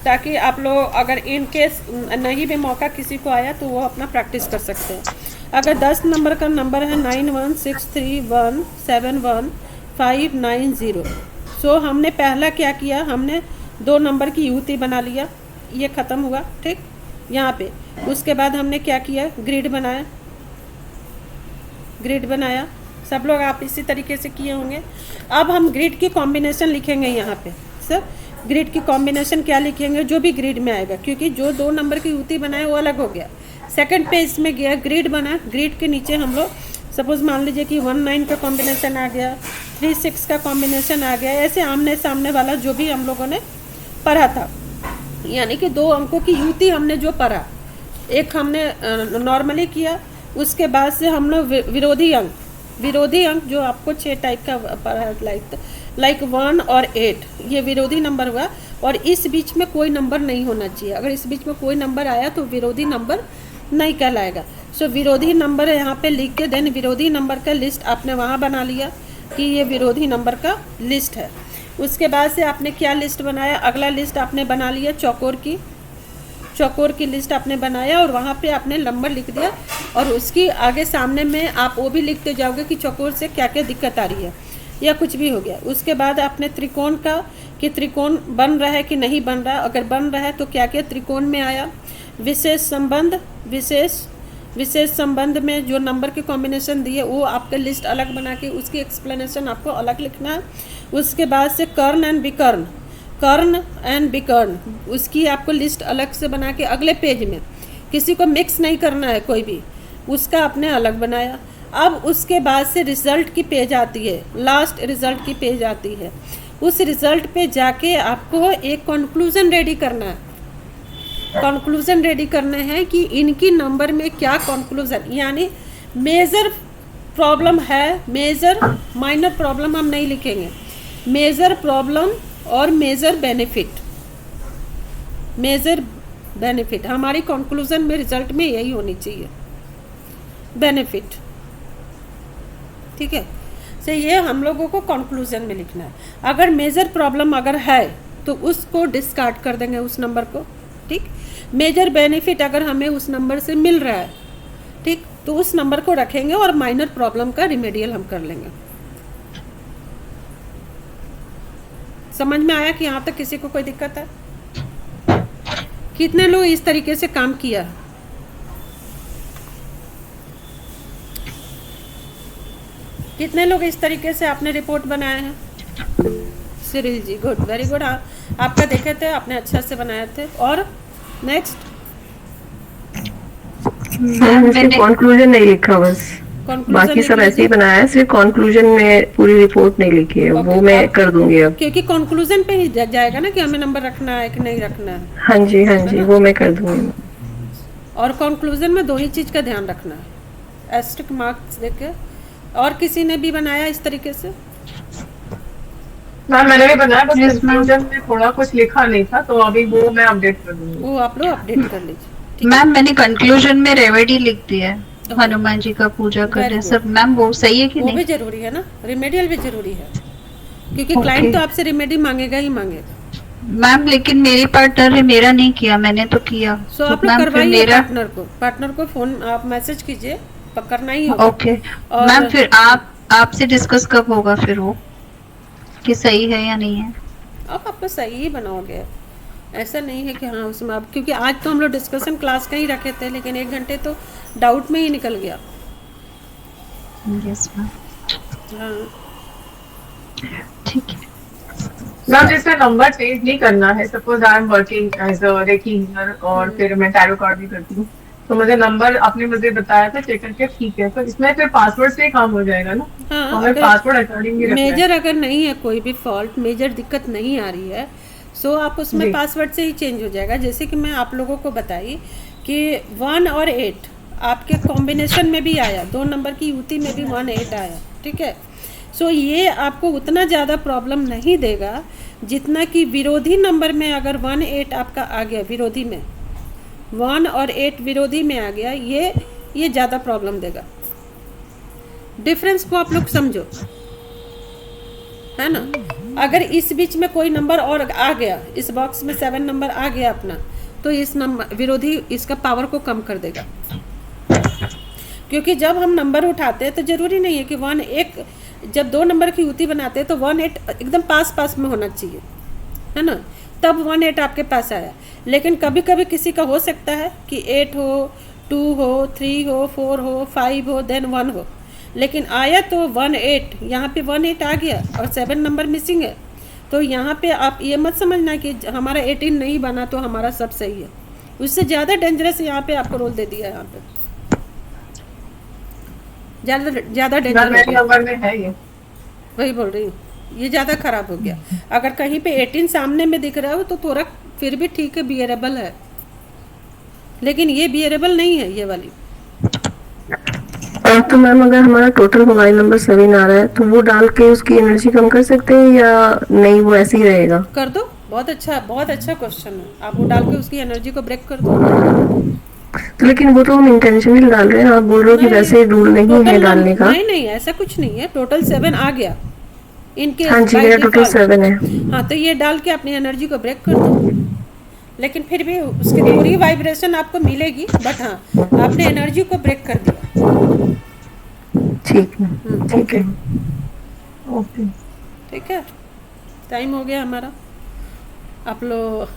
ताकि आप लोग अगर इन केस नहीं भी मौका किसी को आया तो वो अपना प्रैक्टिस कर सकते हैं। अगर 10 नंबर का नंबर है 9163171590। सो हमने पहला क्या किया, हमने 2 नंबर की युति बना लिया, ये ख़त्म हुआ, ठीक? यहाँ पे उसके बाद हमने क्या किया, ग्रिड बनाया, ग्रिड बनाया। सब लोग आप इसी तरीके से किए होंगे। अब हम ग्रिड की कॉम्बिनेशन लिखेंगे यहाँ पे। सर ग्रिड की कॉम्बिनेशन क्या लिखेंगे, जो भी ग्रिड में आएगा, क्योंकि जो 2 नंबर की युति बनाए वो अलग हो गया। सेकंड पेज में गया, ग्रिड बना, ग्रिड के नीचे हम लोग सपोज मान लीजिए कि 19 का कॉम्बिनेशन आ गया, 36 का कॉम्बिनेशन आ गया, ऐसे आमने सामने वाला जो भी हम लोगों ने पढ़ा था, यानी कि 2 अंकों की युति हमने जो पढ़ा, एक हमने नॉर्मली किया, उसके बाद से हम लोग विरोधी अंक जो आपको 6 टाइप का पढ़ा है, लाइक 1 और 8, ये विरोधी नंबर हुआ। और इस बीच में कोई नंबर नहीं होना चाहिए, अगर इस बीच में कोई नंबर आया तो विरोधी नंबर नहीं कहलाएगा। सो विरोधी नंबर यहाँ पे लिख के देन विरोधी नंबर का लिस्ट आपने वहाँ बना लिया कि ये विरोधी नंबर का लिस्ट है। उसके बाद से आपने क्या लिस्ट बनाया, अगला लिस्ट आपने बना लिया चौकोर की लिस्ट आपने बनाया, और वहाँ पे आपने नंबर लिख दिया, और उसकी आगे सामने में आप वो भी लिखते जाओगे कि चौकोर से क्या क्या दिक्कत आ रही है या कुछ भी हो गया। उसके बाद आपने त्रिकोण का, कि त्रिकोण बन रहा है कि नहीं बन रहा, अगर बन रहा है तो क्या क्या त्रिकोण में आया। विशेष संबंध में जो नंबर के कॉम्बिनेशन दिए वो आपका लिस्ट अलग बना के उसकी एक्सप्लेनेशन आपको अलग लिखना है। उसके बाद से कर्ण एंड विकर्ण, उसकी आपको लिस्ट अलग से बना के अगले पेज में, किसी को मिक्स नहीं करना है कोई भी, उसका आपने अलग बनाया। अब उसके बाद से रिज़ल्ट की पेज आती है, लास्ट रिज़ल्ट की पेज आती है। उस रिज़ल्ट पे जाके आपको एक कंक्लूजन रेडी करना है। कंक्लूजन रेडी करने हैं कि इनकी नंबर में क्या कंक्लूजन, यानी मेजर प्रॉब्लम है, मेजर माइनर प्रॉब्लम हम नहीं लिखेंगे, मेजर प्रॉब्लम और मेजर बेनिफिट हमारी कंक्लूजन में, रिजल्ट में यही होनी चाहिए, बेनिफिट, ठीक है? तो ये हम लोगों को कंक्लूजन में लिखना है। अगर मेजर प्रॉब्लम अगर है तो उसको डिस्कार्ड कर देंगे उस नंबर को, ठीक? मेजर बेनिफिट अगर हमें उस नंबर से मिल रहा है, ठीक, तो उस नंबर को रखेंगे और माइनर प्रॉब्लम का रिमेडियल हम कर लेंगे। समझ में आया कि यहाँ तक किसी को कोई दिक्कत है? कितने लोग इस तरीके से काम किया? कितने लोग इस तरीके से आपने रिपोर्ट बनाया है? सिरिल जी, गुड, वेरी गुड। आपका देखे थे, आपने अच्छा से बनाए थे। और नेक्स्ट कंक्लूजन नहीं लिखा, बस बाकी सब ऐसे ही बनाया है, सिर्फ कंक्लूजन में पूरी रिपोर्ट नहीं लिखी है। वो मैं कर दूंगी अब, क्योंकि कंक्लूजन पे ही जाएगा ना कि हमें नंबर रखना है कि नहीं रखना है। हाँ जी वो मैं कर दूंगी। और कंक्लूजन में 2 ही चीज का ध्यान रखना है, एस्टेरिस्क मार्क्स देके। और किसी ने भी बनाया इस तरीके से? मैम मैंने भी बनाया, बस कंक्लूजन में थोड़ा कुछ लिखा नहीं था, तो अभी वो मैं अपडेट कर दूंगी। वो आप लोग अपडेट कर लीजिए। मैम मैंने कंक्लूजन में रेमेडी लिख दिया है, हनुमान जी का पूजा करने सब। मैम वो सही है कि नहीं? वो भी जरूरी है ना, रिमेडियल भी जरूरी है, क्योंकि क्लाइंट तो आपसे रिमेडी मांगेगा ही मांगेगा। मैम लेकिन मेरी पार्टनर ने मेरा नहीं किया, मैंने तो किया। सो आप लोग करवाइए पार्टनर को फोन, आप मैसेज कीजिए, करना ही होगा। ओके मैम, फिर आपसे डिस्कस कब होगा फिर वो कि सही है या नहीं है? आप सही ही बनाओगे, ऐसा नहीं है कि हाँ उसमें आप, क्योंकि आज तो हम लोग डिस्कशन क्लास का ही रखे थे, लेकिन 1 घंटे तो डाउट में ही निकल गया। यस मैम, हाँ ठीक है मैम। जिसमें नंबर चेंज नहीं करना है, suppose I am working as a reiki healer और फिर मैं टैरो कार्ड भी करती हूँ, तो मुझे नंबर आपने मुझे बताया था चेक करके, ठीक है। तो इसमें फिर पासवर्ड से ही काम हो जाएगा ना? हाँ, हमें अगर पासवर्ड अकॉर्डिंग ही रखना है। मेजर अगर नहीं है कोई भी फॉल्ट, मेजर दिक्कत नहीं आ रही है, सो आप उसमें जी। पासवर्ड से ही चेंज हो जाएगा। जैसे कि मैं आप लोगों को बताई कि 1 और 8 आपके कॉम्बिनेशन में भी आया, 2 नंबर की युति में भी 1 8 आया, ठीक है। सो ये आपको उतना ज़्यादा प्रॉब्लम नहीं देगा जितना कि विरोधी नंबर में अगर 1 8 आपका आ गया, विरोधी में 1 और 8 विरोधी में आ गया, ये ज़्यादा प्रॉब्लम देगा। डिफरेंस को आप लोग समझो, है ना। अगर इस बीच में कोई नंबर और आ गया, इस बॉक्स में 7 नंबर आ गया अपना, तो इस नंबर विरोधी इसका पावर को कम कर देगा। क्योंकि जब हम नंबर उठाते हैं तो जरूरी नहीं है कि 1 एक, जब 2 नंबर की युति बनाते हैं तो 1 8 एकदम पास में होना चाहिए, है ना, तब 1 8 आपके पास आया। लेकिन कभी कभी किसी का हो सकता है कि 8 हो, 2 हो, 3 हो, 4 हो, 5 हो, देन 1 हो, लेकिन आया तो 1 8, यहाँ पे 1 8 आ गया और 7 नंबर मिसिंग है। तो यहाँ पे आप ये मत समझना कि हमारा 18 नहीं बना तो हमारा सब सही है। उससे ज़्यादा डेंजरस यहाँ पे आपको रोल दे दिया है, यहाँ पे ज़्यादा डेंजरस मेरे नंबर में है ये। वही बोल रही हूँ, ये ज़्यादा खराब हो गया। अगर कहीं पे 18 सामने में दिख रहा हो तो थोड़ा फिर भी ठीक है, बियरेबल है, लेकिन ये बियरेबल नहीं है ये वाली। तो मैम अगर हमारा टोटल मोबाइल नंबर 7 आ रहा है तो वो डाल के उसकी एनर्जी कम कर सकते हैं या नहीं, वो ऐसे ही रहेगा? कर दो, बहुत अच्छा क्वेश्चन है। आप वो डाल के उसकी एनर्जी को ब्रेक कर दो। तो लेकिन वो तो हम इंटेंशनली डाल रहे हैं, आप बोल रहे हो कि वैसे रूल नहीं है डालने का। नहीं ऐसा कुछ नहीं है, टोटल 7 आ गया इनके। हाँ जी, मेरा टोटल 7 है। हाँ, तो ये डाल के अपनी एनर्जी को ब्रेक कर दो, लेकिन फिर भी उसकी पूरी वाइब्रेशन आपको मिलेगी, बट हाँ आपने एनर्जी को ब्रेक कर दिया। ठीक है, ठीक है, ओके। ठीक है, टाइम हो गया हमारा। आप लोग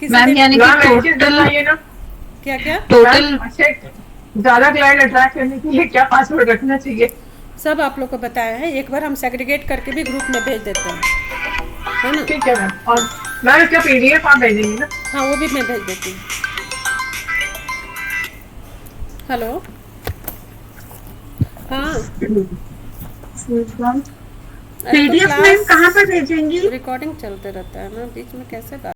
मैम यानी कि मैम एक चीज बताइए ना, क्या टोटल अच्छा ज्यादा क्लाइंट अट्रैक्ट करने के लिए क्या पासवर्ड रखना चाहिए? सब आप लोग को बताया है। एक बार हम सेग्रीगेट करके भी ग्रुप में भेज देते हैं, है ना। ठीक है मैम। और मैम इसका PDF आप भेजेंगे ना? हाँ, वो भी मैं भेज देती हूँ। हेलो, हाँ, PDF मैम कहाँ पर भेजेंगी? रिकॉर्डिंग चलते रहता है ना, बीच में कैसे बात